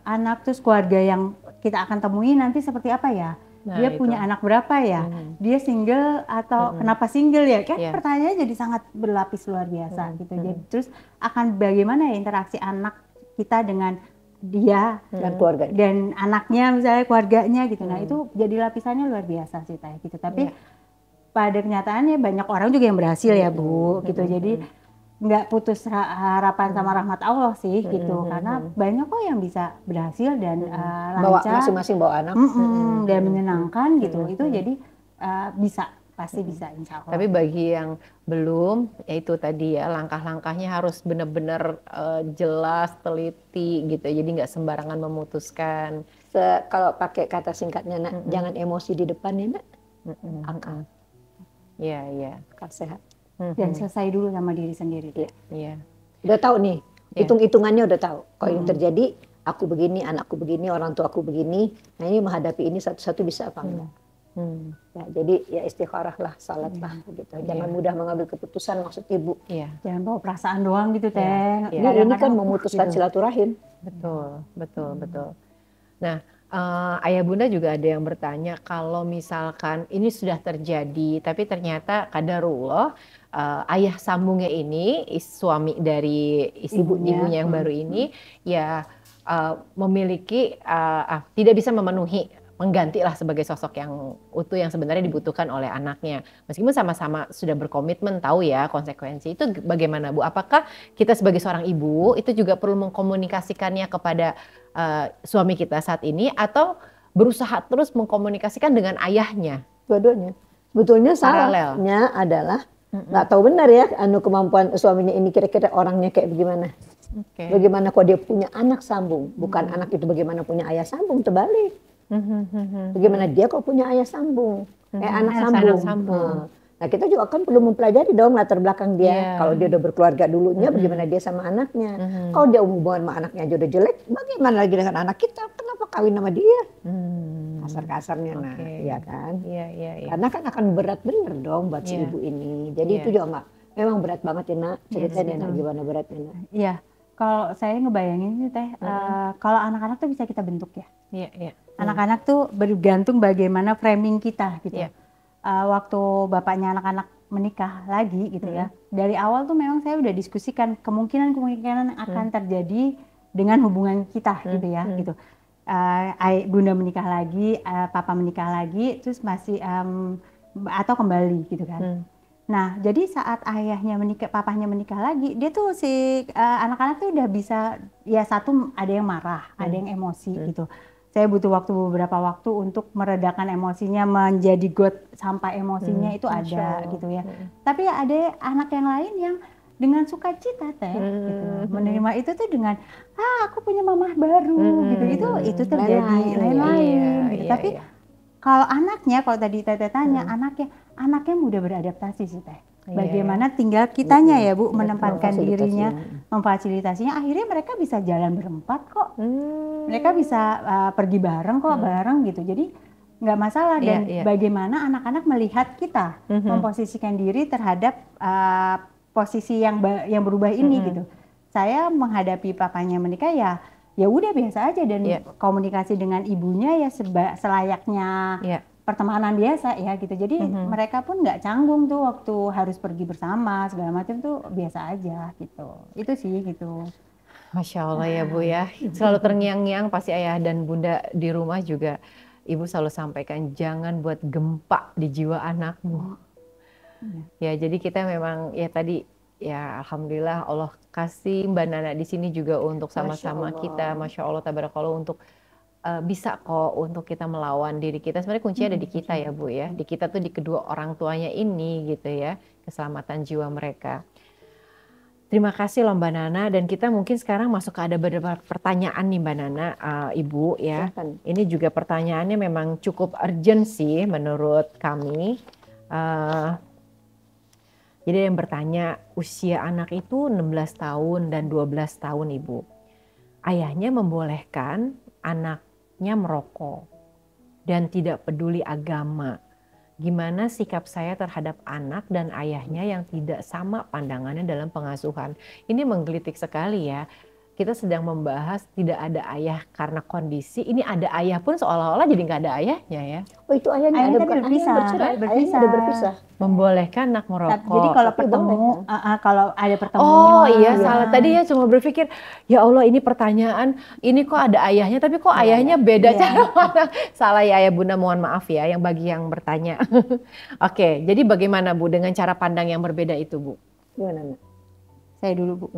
Anak, terus keluarga yang kita akan temui nanti seperti apa ya? Dia punya anak berapa ya? Dia single atau kenapa single ya? Kan pertanyaannya jadi sangat berlapis luar biasa gitu. Jadi terus akan bagaimana ya interaksi anak kita dengan dia dan keluarga dan anaknya, misalnya keluarganya gitu. Nah, itu jadi lapisannya luar biasa sih Teh gitu. Tapi pada kenyataannya banyak orang juga yang berhasil ya Bu gitu. Jadi nggak putus harapan sama rahmat Allah sih gitu, karena banyak kok yang bisa berhasil dan lancar, masing-masing bawa anak dan menyenangkan gitu. Itu jadi pasti bisa insya Allah. Tapi bagi yang belum, yaitu tadi ya, langkah-langkahnya harus benar-benar jelas, teliti gitu, jadi nggak sembarangan memutuskan. Kalau pakai kata singkatnya nak, jangan emosi di depan ya nak. Akal. Iya. Akal sehat. Dan selesai dulu sama diri sendiri. Iya. Udah tahu nih, hitung-hitungannya udah tahu. Kalau ini terjadi, aku begini, anakku begini, orang tuaku begini. Nah ini menghadapi ini satu-satu bisa apa enggak? Ya, jadi ya istikharah lah, salat lah gitu. Jangan mudah mengambil keputusan, maksud ibu. Jangan bawa perasaan doang gitu Teh. Ini kan memutuskan silaturahim. Betul. Nah, ayah bunda juga ada yang bertanya, kalau misalkan ini sudah terjadi, tapi ternyata qadarullah ayah sambungnya ini, suami dari ibunya yang baru ini, ya memiliki tidak bisa menggantilah sebagai sosok yang utuh yang sebenarnya dibutuhkan oleh anaknya. Meskipun sama-sama sudah berkomitmen tahu ya konsekuensi itu bagaimana Bu? Apakah kita sebagai seorang ibu itu juga perlu mengkomunikasikannya kepada suami kita saat ini, atau berusaha terus mengkomunikasikan dengan ayahnya? Dua-duanya. Sebetulnya salahnya adalah nggak tahu benar ya kemampuan suaminya ini kira-kira orangnya kayak bagaimana. Bagaimana kok dia punya anak sambung, bukan anak itu bagaimana punya ayah sambung, terbalik. Bagaimana dia kok punya ayah sambung, anak sambung. Nah kita juga kan perlu mempelajari dong latar belakang dia. Kalau dia udah berkeluarga dulunya, bagaimana dia sama anaknya. Kalau dia hubungan sama anaknya aja udah jelek, bagaimana lagi dengan anak kita? Kenapa kawin sama dia? Kasar-kasarnya, nah, ya kan? Iya. Karena kan akan berat bener dong buat si ibu ini. Jadi itu juga memang berat banget ya nak. Ceritanya nak gimana beratnya nak? Iya. Kalau saya ngebayangin sih Teh, kalau anak-anak tuh bisa kita bentuk ya. Iya. Anak-anak tuh bergantung bagaimana framing kita gitu. Waktu bapaknya anak-anak menikah lagi gitu ya, dari awal tuh memang saya udah diskusikan kemungkinan akan terjadi dengan hubungan kita gitu ya gitu. Bunda menikah lagi, papa menikah lagi, terus masih atau kembali gitu kan. Nah jadi saat papahnya menikah lagi, dia tuh anak-anak tuh udah bisa ya, satu ada yang marah, ada yang emosi gitu. Saya butuh beberapa waktu untuk meredakan emosinya, menjadi got sampah emosinya itu ada gitu ya. Tapi ada anak yang lain yang dengan sukacita teh, gitu. Menerima itu tuh dengan aku punya mamah baru, gitu. Itu terjadi lain-lain, gitu. Tapi kalau anaknya, kalau tadi Teteh tanya, anaknya mudah beradaptasi sih teh. Bagaimana tinggal kitanya ya Bu menempatkan dirinya, memfasilitasinya. Akhirnya mereka bisa jalan berempat kok. Mereka bisa pergi bareng kok, bareng gitu. Jadi nggak masalah. Dan bagaimana anak-anak melihat kita memposisikan diri terhadap posisi yang berubah ini gitu. Saya menghadapi papanya menikah ya udah biasa aja, dan komunikasi dengan ibunya ya selayaknya pertemanan biasa ya gitu. Jadi mereka pun nggak canggung tuh waktu harus pergi bersama segala macam tuh, biasa aja gitu. Itu sih gitu. Masya Allah ya Bu ya, selalu terngiang-ngiang pasti ayah dan bunda di rumah juga. Ibu selalu sampaikan jangan buat gempa di jiwa anakmu. Ya jadi kita memang ya tadi ya alhamdulillah Allah kasih Mbak Nana di sini juga untuk sama-sama kita, Masya Allah tabarakallah, untuk bisa kok untuk kita melawan diri kita. Sebenarnya kuncinya ada di kita ya Bu ya. Di kita tuh di kedua orang tuanya ini gitu ya, keselamatan jiwa mereka. Terima kasih loh Mbak Nana, dan kita mungkin sekarang masuk ke ada beberapa pertanyaan nih Mbak Nana, Ibu ya. Ini juga pertanyaannya memang cukup urgent sih menurut kami. Jadi yang bertanya, usia anak itu 16 tahun dan 12 tahun Ibu. Ayahnya membolehkan anaknya merokok dan tidak peduli agama. Gimana sikap saya terhadap anak dan ayahnya yang tidak sama pandangannya dalam pengasuhan? Ini menggelitik sekali ya. Kita sedang membahas tidak ada ayah karena kondisi. Ini ada ayah pun seolah-olah jadi nggak ada ayahnya ya. Oh itu ayahnya ada, bukan berpisah. Ayahnya ada berpisah. Membolehkan anak merokok. Jadi kalau ketemu, kalau ada pertemuan. Oh iya salah. Tadi ya cuma berpikir, ya Allah ini pertanyaan, ini kok ada ayahnya, tapi kok ayahnya beda cara mana. Salah ya ayah bunda, mohon maaf ya yang bagi yang bertanya. Oke, jadi bagaimana Bu dengan cara pandang yang berbeda itu Bu? Gimana? Saya dulu Bu.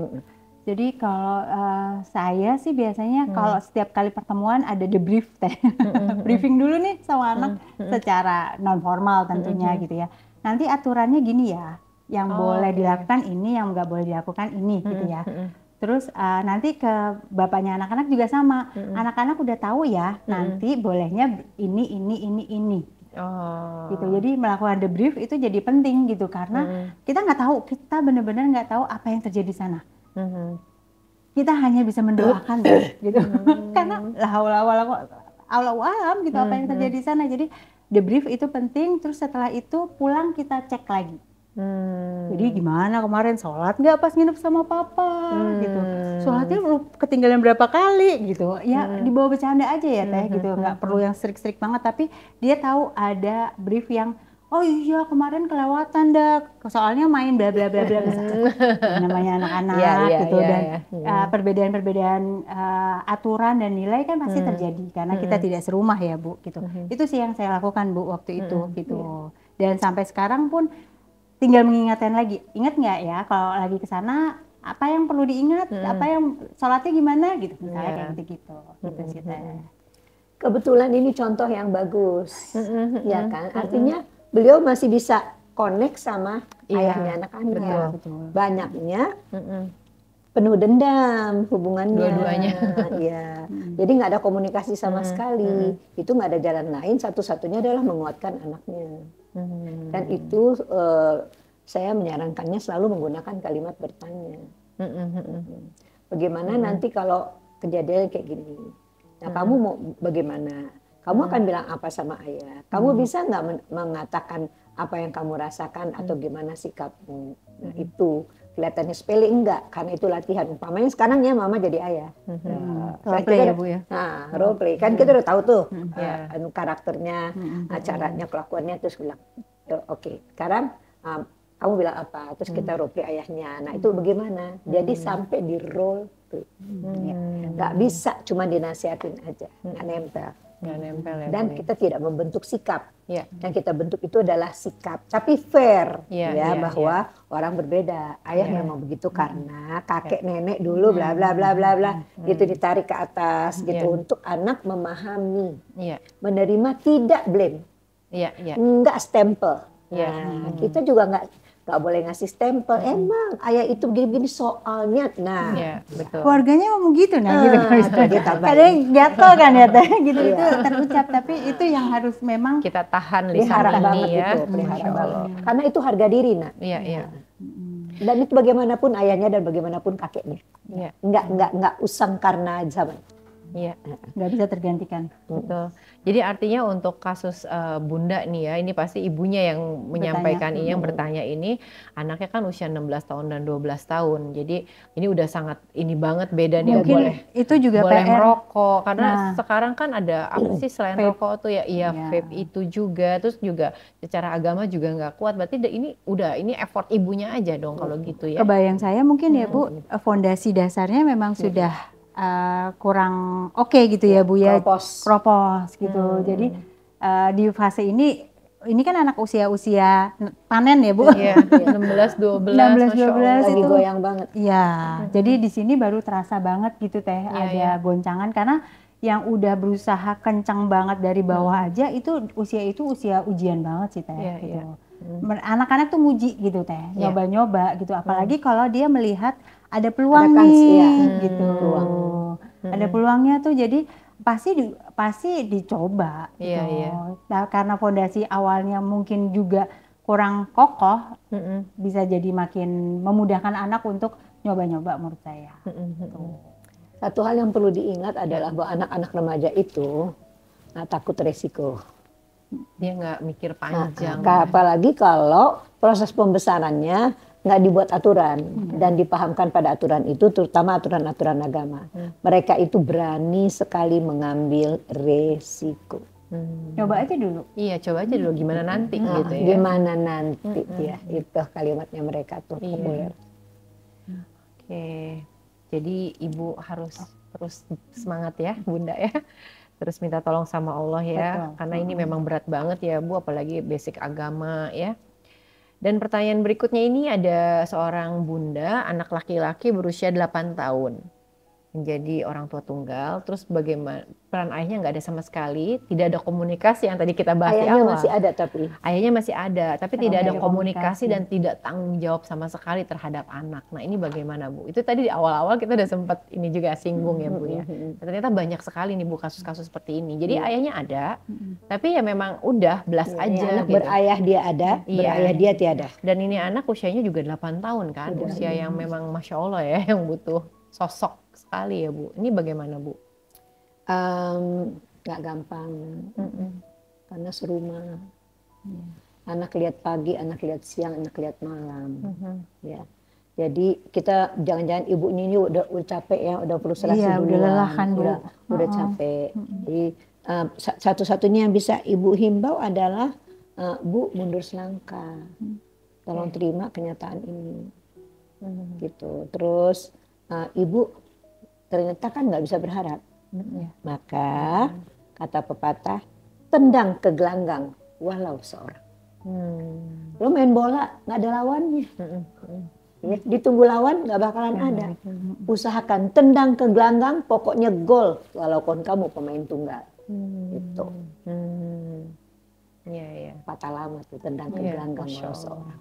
Jadi kalau saya sih biasanya kalau setiap kali pertemuan ada debrief teh. Briefing dulu nih sama anak secara non formal tentunya gitu ya. Nanti aturannya gini ya, yang boleh dilakukan ini, yang nggak boleh dilakukan ini gitu ya. Terus nanti ke bapaknya anak-anak juga sama. Anak-anak udah tahu ya, nanti bolehnya ini. Gitu. Jadi melakukan debrief itu jadi penting gitu, karena kita nggak tahu, kita benar-benar nggak tahu apa yang terjadi di sana. Kita hanya bisa mendoakan gitu. Karena Allahu alam gitu apa yang terjadi di sana. Jadi debrief itu penting. Terus setelah itu pulang kita cek lagi. Jadi gimana kemarin sholat nggak pas nginep sama papa gitu. Sholatnya ketinggalan berapa kali gitu. Ya dibawa bercanda aja ya teh gitu. Nggak perlu yang strict banget, tapi dia tahu ada brief yang oh iya kemarin kelewatan dah, soalnya main bla bla bla bla, namanya anak-anak gitu. Dan perbedaan-perbedaan aturan dan nilai kan pasti terjadi karena kita tidak serumah ya Bu gitu. Itu sih yang saya lakukan Bu waktu itu gitu. Dan sampai sekarang pun tinggal mengingatkan lagi, ingat nggak ya kalau lagi ke sana apa yang perlu diingat, apa yang sholatnya gimana gitu, misalnya kayak gitu sih teh. Kebetulan ini contoh yang bagus, ya kan? Artinya beliau masih bisa connect sama ayahnya anak-anak. Banyaknya penuh dendam hubungannya. Dua-duanya. Ya. Jadi nggak ada komunikasi sama sekali. Itu nggak ada jalan lain. Satu-satunya adalah menguatkan anaknya. Dan itu saya menyarankannya selalu menggunakan kalimat bertanya. Bagaimana nanti kalau kejadian kayak gini? Nah kamu mau bagaimana? Kamu akan bilang apa sama ayah? Kamu bisa nggak mengatakan apa yang kamu rasakan atau gimana sikapmu? Nah itu kelihatannya sepele enggak, karena itu latihan. Umpamanya sekarang ya mama jadi ayah. Role play ya Bu ya? Nah role play, kan kita udah tahu tuh karakternya, caranya, kelakuannya, terus bilang oke, sekarang kamu bilang apa? Terus kita role play ayahnya. Nah itu bagaimana? Jadi sampai di role play. Nggak bisa cuma dinasihatin aja, nggak nempel. Dan kita tidak membentuk sikap. Yang kita bentuk itu adalah sikap, tapi fair bahwa orang berbeda. Ayah memang begitu karena kakek nenek dulu bla bla bla bla bla gitu, ditarik ke atas gitu untuk anak memahami, menerima, tidak blame, enggak stempel. Kita juga nggak nggak boleh ngasih stempel. Emang ayah itu gini-gini soalnya. Nah, Iya, betul. Keluarganya ngomong gitu gitu. dia tambahin. Kadang gatel kan ya teh gitu itu terucap, tapi itu yang harus memang Kita tahan lisan pelihara ini banget ya. itu, pelihara Masya banget. Allah. Karena itu harga diri, Nak. Iya, iya. Dan itu bagaimanapun ayahnya dan bagaimanapun kakeknya. Iya, Nggak usang karena zaman. iya. nggak bisa tergantikan. Betul. Jadi artinya untuk kasus Bunda nih ya, ini pasti ibunya yang menyampaikan ini, yang bertanya ini, anaknya kan usia 16 tahun dan 12 tahun. Jadi ini udah sangat ini banget beda nih, Mungkin boleh itu juga boleh PR. merokok karena Nah. sekarang kan ada apa sih selain Vape. rokok tuh ya, iya Ya. vape itu juga, terus juga secara agama juga nggak kuat. Berarti ini effort ibunya aja dong kalau gitu ya. Kebayang saya mungkin ya Bu, fondasi dasarnya memang sudah kurang oke gitu ya Bu ya, kropos gitu. Jadi di fase ini kan anak usia panen ya Bu. Iya, 16 12 Masya Allah. Lagi itu goyang banget. Iya, jadi di sini baru terasa banget gitu teh, ada goncangan karena yang udah berusaha kencang banget dari bawah aja itu usia ujian banget sih teh gitu. Anak-anak tuh muji gitu teh, nyoba-nyoba gitu, apalagi kalau dia melihat ada peluang nih gitu. Ada peluangnya tuh, jadi pasti dicoba gitu. Nah, karena fondasi awalnya mungkin juga kurang kokoh, bisa jadi makin memudahkan anak untuk nyoba-nyoba menurut saya. Satu hal yang perlu diingat adalah bahwa anak-anak remaja itu takut resiko. Dia nggak mikir panjang. Apalagi kalau proses pembesarannya nggak dibuat aturan dan dipahamkan pada aturan itu, terutama aturan-aturan agama. Mereka itu berani sekali mengambil resiko. Coba aja dulu. Iya, coba aja dulu gimana nanti gitu ya. Gimana nanti ya, itu kalimatnya mereka tuh populer. Oke. Jadi ibu harus terus semangat ya Bunda ya. Terus minta tolong sama Allah ya. Karena ini memang berat banget ya Bu, apalagi basic agama ya. Dan pertanyaan berikutnya ini ada seorang bunda, anak laki-laki berusia 8 tahun. Menjadi orang tua tunggal, terus bagaimana peran ayahnya nggak ada sama sekali, tidak ada komunikasi yang tadi kita bahas di awal. Ayahnya masih ada Ayahnya masih ada, tapi tidak ada komunikasi dan tidak tanggung jawab sama sekali terhadap anak. Nah ini bagaimana Bu? Itu tadi di awal-awal kita udah sempat ini juga singgung ya Bu ya. Ternyata banyak sekali nih Bu kasus-kasus seperti ini. Jadi ayahnya ada, tapi ya memang udah belas aja. Anak berayah dia ada, berayah dia tiada. Dan ini anak usianya juga 8 tahun kan, usia yang memang Masya Allah ya, yang butuh sosok sekali ya Bu. Ini bagaimana Bu? Nggak gampang, karena serumah. Anak lihat pagi, anak lihat siang, anak lihat malam. Ya. Jadi kita jangan-jangan ibunya ini udah capek ya, udah frustrasi duluan, udah lelah kan Bu. Udah capek. Jadi satu-satunya yang bisa ibu himbau adalah Bu mundur selangkah, tolong terima kenyataan ini, gitu. Terus ibu ternyata kan nggak bisa berharap, maka kata pepatah, tendang ke gelanggang walau seorang. Lo main bola nggak ada lawannya, ya, ditunggu lawan nggak bakalan ada. Usahakan tendang ke gelanggang, pokoknya gol walaupun kamu pemain tunggal. Itu patah lama tuh, tendang ke gelanggang walau seorang.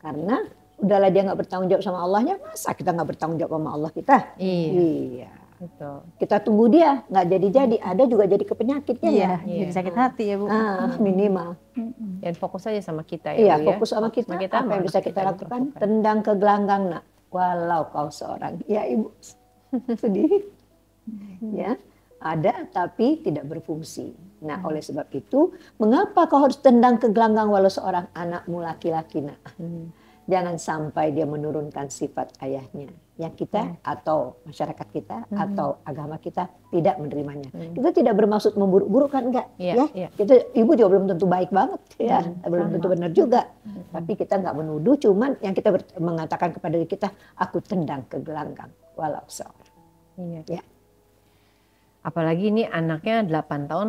Karena udahlah dia nggak bertanggung jawab sama Allahnya, masa kita nggak bertanggung jawab sama Allah kita? Iya. Betul. Kita tunggu dia nggak jadi, ada juga jadi ke penyakitnya ya. Jadi sakit hati ya Bu. Minimal. Dan fokus aja sama kita ya. Iya, Bu, fokus sama kita. Apa yang bisa kita lakukan? Tendang ke gelanggang nak, walau kau seorang. Ya ibu, sedih. Ya, ada tapi tidak berfungsi. Nah, oleh sebab itu, mengapa kau harus tendang ke gelanggang walau seorang anakmu laki-laki nak? Jangan sampai dia menurunkan sifat ayahnya yang kita atau masyarakat kita atau agama kita tidak menerimanya. Kita tidak bermaksud memburuk-burukkan, enggak ya. Kita ibu juga belum tentu baik banget ya, belum tentu benar juga. Tapi kita enggak menuduh, cuman yang kita mengatakan kepada diri kita, aku tendang ke gelanggang walau seorang. Ya. Apalagi ini anaknya 8 tahun,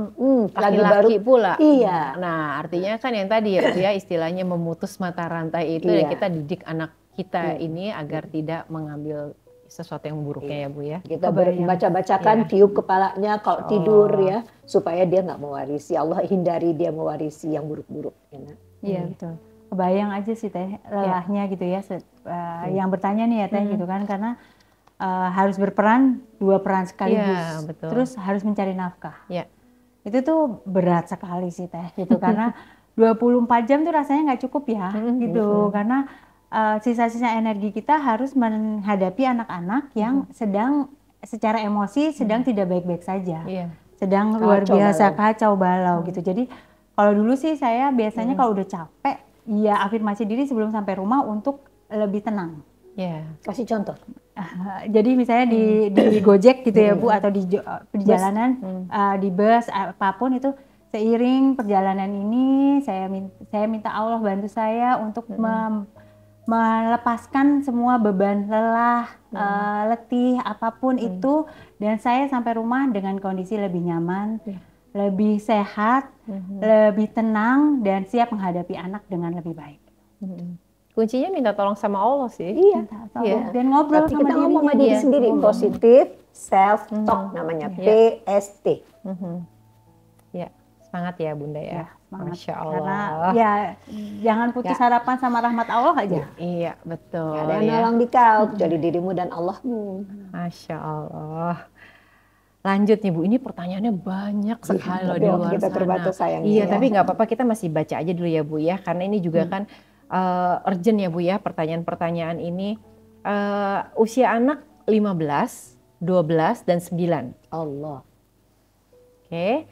lagi laki-laki pula. Iya. Nah, artinya kan yang tadi ya istilahnya memutus mata rantai itu, dan kita didik anak kita ini agar tidak mengambil sesuatu yang buruknya ya Bu ya. Kita baca-bacakan, tiup kepalanya kalau tidur ya, supaya dia nggak mewarisi. Allah hindari dia mewarisi yang buruk-buruk. Iya betul. kebayang aja sih Teh lelahnya gitu ya. Yang bertanya nih ya Teh gitu kan, karena harus berperan 2 peran sekaligus. betul. Terus harus mencari nafkah. Ya. Itu tuh berat sekali sih Teh gitu karena 24 jam tuh rasanya nggak cukup ya gitu, karena sisa-sisa energi kita harus menghadapi anak-anak yang sedang secara emosi sedang tidak baik-baik saja, sedang luar biasa kacau balau gitu. Jadi kalau dulu sih saya biasanya kalau udah capek ya afirmasi diri sebelum sampai rumah untuk lebih tenang. Kasih contoh. Jadi misalnya di Gojek gitu ya Bu, atau di perjalanan di bus apapun itu, seiring perjalanan ini saya minta Allah bantu saya untuk melepaskan semua beban lelah, letih apapun itu, dan saya sampai rumah dengan kondisi lebih nyaman, lebih sehat, lebih tenang, dan siap menghadapi anak dengan lebih baik. Kuncinya minta tolong sama Allah sih. Dan ngobrol Tapi sama kita ngomong sama diri sendiri, positif self talk namanya, PST. Ya, semangat ya Bunda ya. Masya Allah. Karena ya jangan putus harapan sama rahmat Allah aja. Iya betul. Gak ada yang nolong di kau kecuali dirimu dan Allahmu. Masya Allah. Lanjut nih Bu, ini pertanyaannya banyak sekali loh di luar kita sana. terbatas sayangnya. Iya, tapi nggak apa-apa, kita masih baca aja dulu ya Bu ya, karena ini juga kan urgent ya Bu ya, pertanyaan-pertanyaan ini. Usia anak 15, 12, dan 9. Allah. Oke.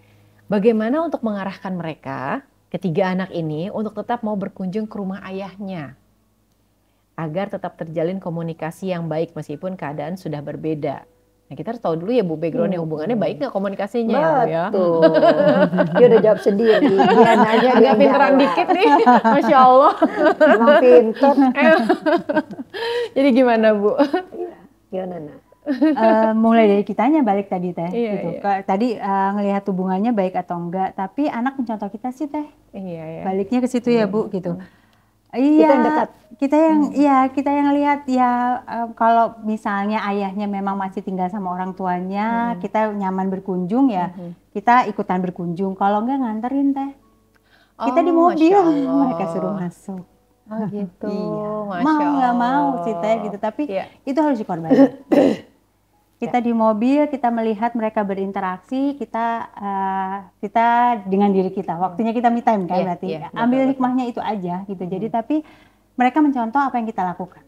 Bagaimana untuk mengarahkan mereka, ketiga anak ini, untuk tetap mau berkunjung ke rumah ayahnya? Agar tetap terjalin komunikasi yang baik meskipun keadaan sudah berbeda. Nah kita harus tahu dulu ya Bu, backgroundnya hubungannya baik nggak komunikasinya ya Bu ya? Betul. Dia udah jawab sendiri. Dia nanya agak pinteran dikit nih, Masya Allah. Emang pinter. Jadi gimana Bu? Gimana Nak? Mulai dari kitanya balik tadi Teh, gitu. Iya. Tadi ngelihat hubungannya baik atau enggak, tapi anak mencontoh kita sih Teh. Iya. Baliknya ke situ ya Bu, gitu. Kita yang dekat. Kita yang lihat ya, kalau misalnya ayahnya memang masih tinggal sama orang tuanya, kita nyaman berkunjung ya, kita ikutan berkunjung. Kalau enggak nganterin Teh. Kita di mobil, mereka suruh masuk. Oh gitu. Iya. Masya Mau nggak Allah. mau sih Teh gitu, tapi itu harus dikorbanin. Kita di mobil, kita melihat mereka berinteraksi, kita dengan diri kita. Waktunya kita me time kan berarti. Ambil hikmahnya itu aja gitu. Jadi tapi mereka mencontoh apa yang kita lakukan.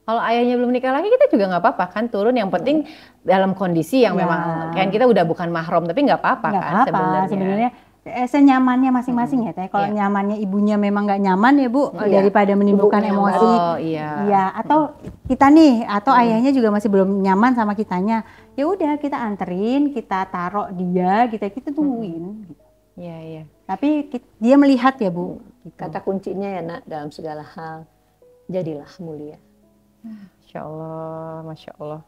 Kalau ayahnya belum nikah lagi, kita juga nggak apa-apa kan, turun. Yang penting dalam kondisi yang memang kan kita udah bukan mahram, tapi nggak apa-apa kan sebenarnya. Senyamannya masing-masing ya Teh. Kalau nyamannya ibunya memang nggak nyaman ya Bu, daripada menimbulkan emosi. Iya. Atau kita nih, atau ayahnya juga masih belum nyaman sama kitanya. Ya udah kita anterin, kita taruh dia, kita tungguin. Iya. Tapi dia melihat ya Bu. Gitu. Kata kuncinya ya Nak, dalam segala hal jadilah mulia. Masya Allah, Masya Allah.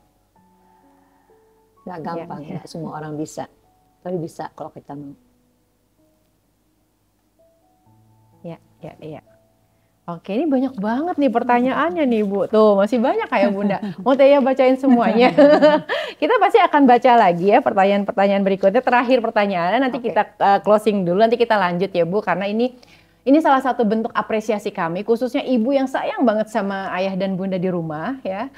Gak gampang, gak semua orang bisa. Tapi bisa kalau kita mau. Iya. Oke, ini banyak banget nih pertanyaannya nih Bu. Tuh, masih banyak kayak Bunda. Mau Teh bacain semuanya. Kita pasti akan baca lagi ya pertanyaan-pertanyaan berikutnya. Terakhir pertanyaannya nanti kita closing dulu, nanti kita lanjut ya Bu. Karena ini salah satu bentuk apresiasi kami, khususnya ibu yang sayang banget sama ayah dan bunda di rumah ya.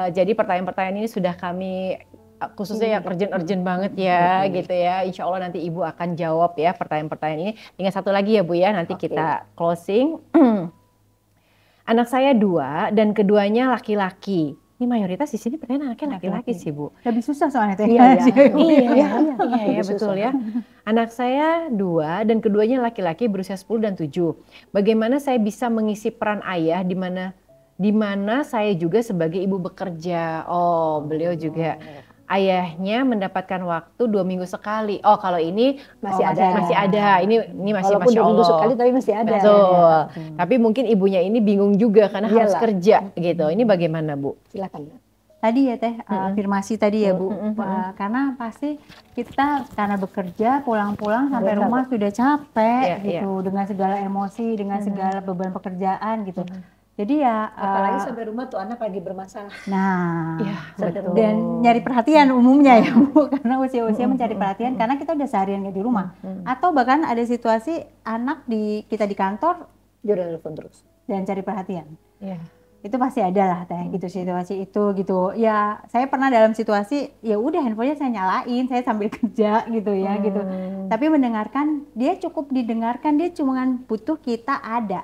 Jadi pertanyaan-pertanyaan ini sudah kami khususnya yang urgent banget ya gitu ya. Insya Allah nanti ibu akan jawab ya pertanyaan-pertanyaan ini. Tinggal satu lagi ya Bu ya, nanti kita closing. Anak saya 2 dan keduanya laki-laki. Ini mayoritas di sini pertanyaan anaknya laki-laki sih Bu. Lebih susah soalnya Teh. Iya betul ya. Anak saya 2 dan keduanya laki-laki berusia 10 dan 7. Bagaimana saya bisa mengisi peran ayah di mana saya juga sebagai ibu bekerja. Oh, beliau juga ayahnya mendapatkan waktu 2 minggu sekali. Oh, kalau ini masih ada. Ini masih walaupun Masya Allah. 2 minggu sekali tapi masih ada. Betul. Tapi mungkin ibunya ini bingung juga karena harus kerja gitu. Ini bagaimana Bu? Silakan. Tadi ya Teh, afirmasi tadi ya Bu. Karena pasti kita karena bekerja pulang-pulang sampai rumah sudah capek gitu, dengan segala emosi, dengan segala beban pekerjaan gitu. Jadi ya apalagi sampai rumah tuh anak lagi bermasalah. Nah, betul. Dan nyari perhatian umumnya ya Bu, karena usia-usia mencari perhatian karena kita udah seharian nggak di rumah. Atau bahkan ada situasi anak kita di kantor Dia udah telepon terus. dan cari perhatian. Iya. Itu pasti ada lah teh gitu situasi itu gitu. Ya saya pernah dalam situasi ya udah handphonenya saya nyalain, saya sambil kerja gitu ya gitu. Tapi mendengarkan, dia cukup didengarkan, dia cuma butuh kita ada.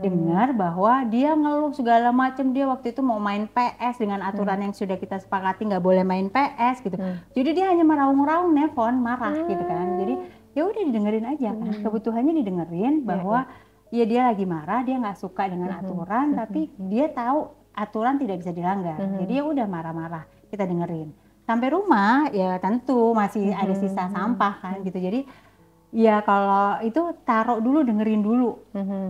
Dengar bahwa dia ngeluh segala macam, dia waktu itu mau main PS dengan aturan yang sudah kita sepakati nggak boleh main PS gitu. Jadi dia hanya meraung-raung nelpon, marah gitu kan. Jadi ya udah didengerin aja kan. Kebutuhannya didengerin bahwa ya dia lagi marah, dia nggak suka dengan aturan, tapi dia tahu aturan tidak bisa dilanggar. Jadi ya udah marah-marah, kita dengerin. Sampai rumah ya tentu masih ada sisa sampah kan gitu. Jadi ya kalau itu taruh dulu, dengerin dulu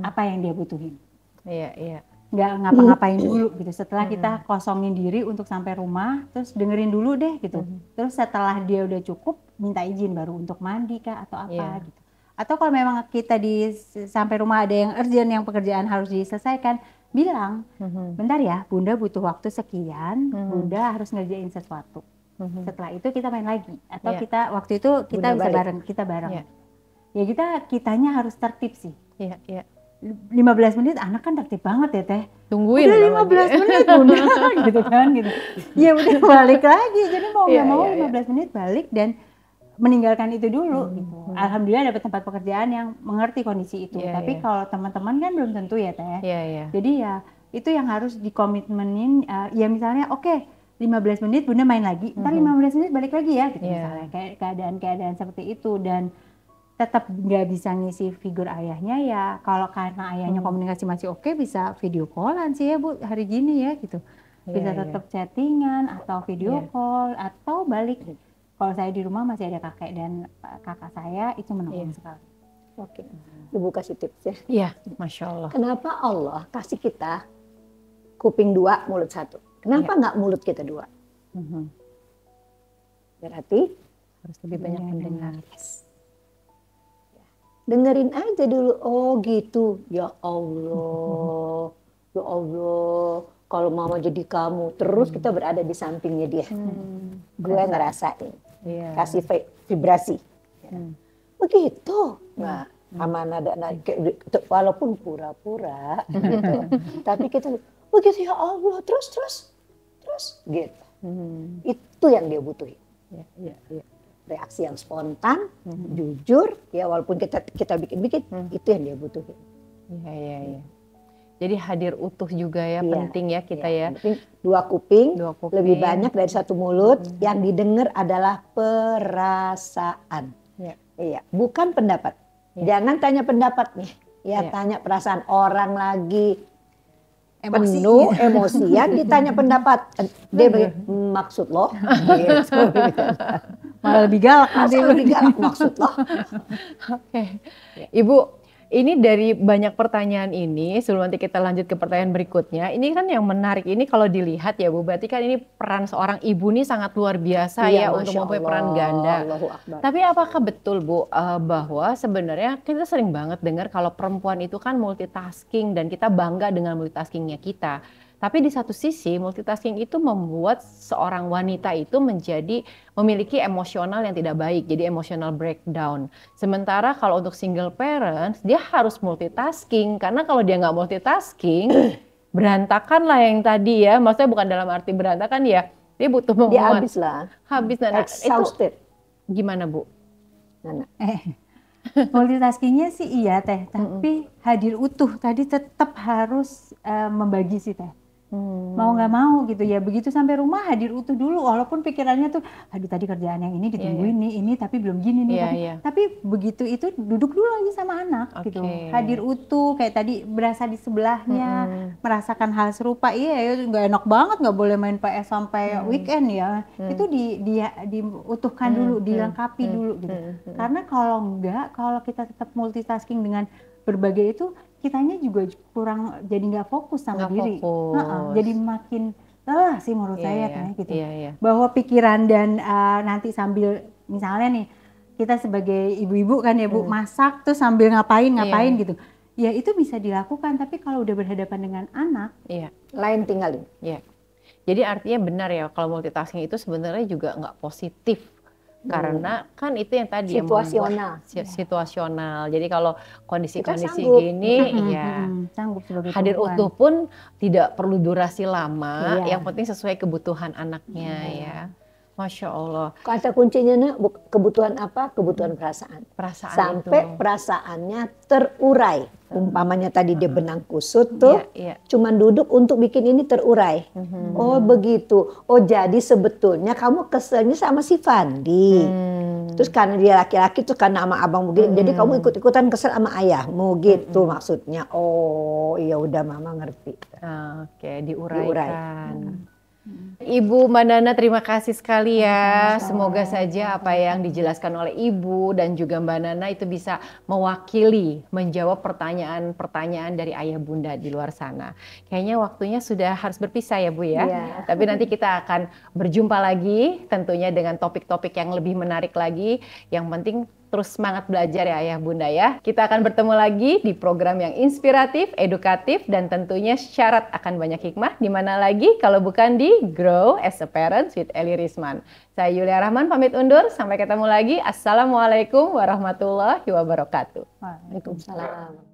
apa yang dia butuhin. Iya, iya. Nggak ngapa-ngapain dulu gitu. Setelah kita kosongin diri untuk sampai rumah, terus dengerin dulu deh gitu. Terus setelah dia udah cukup, minta izin baru untuk mandi kah atau apa gitu. Atau kalau memang kita sampai rumah ada yang urgent, yang pekerjaan harus diselesaikan, bilang, bentar ya, Bunda butuh waktu sekian, Bunda harus ngerjain sesuatu. Setelah itu kita main lagi. Atau kita waktu itu kita Bunda bisa balik. bareng, kita bareng. Ya kitanya harus tertib sih. Iya, iya. 15 menit anak kan tertib banget ya teh. Tungguin Udah 15 menit Bunda gitu kan gitu. Ya udah balik lagi. Jadi mau nggak mau 15 menit balik dan meninggalkan itu dulu gitu. Alhamdulillah dapat tempat pekerjaan yang mengerti kondisi itu. Tapi kalau teman-teman kan belum tentu ya teh. Jadi ya itu yang harus dikomitmenin. Ya misalnya oke, 15 menit Bunda main lagi, ntar 15 menit balik lagi ya gitu misalnya. Kayak keadaan-keadaan seperti itu dan tetap nggak bisa ngisi figur ayahnya ya. Kalau karena ayahnya komunikasi masih oke, bisa video callan sih ya Bu hari gini ya gitu. Bisa tetap chattingan atau video call atau balik. Kalau saya di rumah masih ada kakek dan kakak saya, itu menolong sekali. Oke, Ibu kasih tips ya. Iya, Masya Allah. Kenapa Allah kasih kita kuping 2, mulut 1? Kenapa nggak mulut kita 2? Berarti Harus lebih banyak mendengar. dengerin aja dulu. Oh gitu, ya Allah, ya Allah. Kalau mama jadi kamu, terus kita berada di sampingnya dia. Gue ngerasain, kasih vibrasi. Begitu. Nah, sama nada walaupun pura-pura, gitu. Tapi kita begitu ya Allah, terus gitu. Itu yang dia butuhin. Reaksi yang spontan, jujur, ya walaupun kita bikin-bikin, itu yang dia butuhin. Iya. Jadi hadir utuh juga ya, penting ya kita ya. Penting 2 kuping, lebih banyak dari 1 mulut, yang didengar adalah perasaan. Iya, bukan pendapat. Jangan tanya pendapat nih, tanya perasaan orang lagi. Penuh emosian ditanya pendapat, dia maksud lo, gitu. Malah lebih galak nanti. Lebih galak maksud lo. Oke. Ibu, ini dari banyak pertanyaan ini, sebelum nanti kita lanjut ke pertanyaan berikutnya, ini kan yang menarik ini kalau dilihat ya Bu, berarti kan ini peran seorang ibu nih sangat luar biasa ya untuk mempunyai peran ganda. Tapi apakah betul Bu bahwa sebenarnya kita sering banget dengar kalau perempuan itu kan multitasking dan kita bangga dengan multitaskingnya kita. Tapi di satu sisi multitasking itu membuat seorang wanita itu memiliki emosional yang tidak baik, jadi emotional breakdown. Sementara kalau untuk single parents dia harus multitasking, karena kalau dia nggak multitasking berantakan lah yang tadi ya, maksudnya bukan dalam arti berantakan ya, dia butuh memuat. Dia habis lah. Habis. Nah, exhausted. Itu gimana Bu? Nana. Multitaskingnya sih iya teh, tapi hadir utuh tadi tetap harus membagi sih teh. Mau nggak mau gitu ya, begitu sampai rumah hadir utuh dulu, walaupun pikirannya tuh aduh tadi kerjaan yang ini ditungguin nih, ini tapi belum gini nih, tapi begitu itu duduk dulu lagi sama anak gitu, hadir utuh kayak tadi berasa di sebelahnya, merasakan hal serupa. Iya ya, nggak enak banget nggak boleh main PS sampai weekend ya, itu diutuhkan dulu, dilengkapi dulu gitu. Karena kalau kita tetap multitasking dengan berbagai itu, kitanya juga kurang, jadi nggak fokus sama diri. Jadi makin lelah sih menurut saya kayak gitu. Bahwa pikiran dan nanti sambil misalnya nih kita sebagai ibu-ibu kan ya Bu, masak tuh sambil ngapain gitu. Ya itu bisa dilakukan, tapi kalau udah berhadapan dengan anak, lain tinggalin. Jadi artinya benar ya kalau multitasking itu sebenarnya juga nggak positif Karena kan itu yang tadi yang Situasional. situasional. Jadi kalau kondisi-kondisi Kita sanggup. gini, ya Sanggup sebagai hadir perempuan. utuh pun tidak perlu durasi lama. Iya. Yang penting sesuai kebutuhan anaknya ya. Masya Allah. Kata kuncinya Nak, kebutuhan apa? Kebutuhan perasaan. Perasaan Sampai itu. perasaannya terurai. Umpamanya tadi dia benang kusut tuh, Iya, iya. cuman duduk untuk bikin ini terurai. Oh begitu. Oh jadi sebetulnya kamu keselnya sama si Fandi. Terus karena dia laki-laki tuh karena sama abang begini, jadi kamu ikut-ikutan kesel sama ayahmu gitu maksudnya. Oh iya udah mama ngerti. Oke, diuraikan. Ibu Mbak Nana, terima kasih sekali ya. Semoga saja apa yang dijelaskan oleh Ibu dan juga Mbak Nana itu bisa mewakili, menjawab pertanyaan-pertanyaan dari ayah bunda di luar sana. Kayaknya waktunya sudah harus berpisah ya Bu ya. Iya. Tapi nanti kita akan berjumpa lagi tentunya dengan topik-topik yang lebih menarik lagi. Yang penting terus semangat belajar ya ayah bunda ya. Kita akan bertemu lagi di program yang inspiratif, edukatif, dan tentunya syarat akan banyak hikmah. Di mana lagi kalau bukan di Grow as a Parent with Eli Risman. Saya Yulia Rahman pamit undur. Sampai ketemu lagi. Assalamualaikum warahmatullahi wabarakatuh. Waalaikumsalam.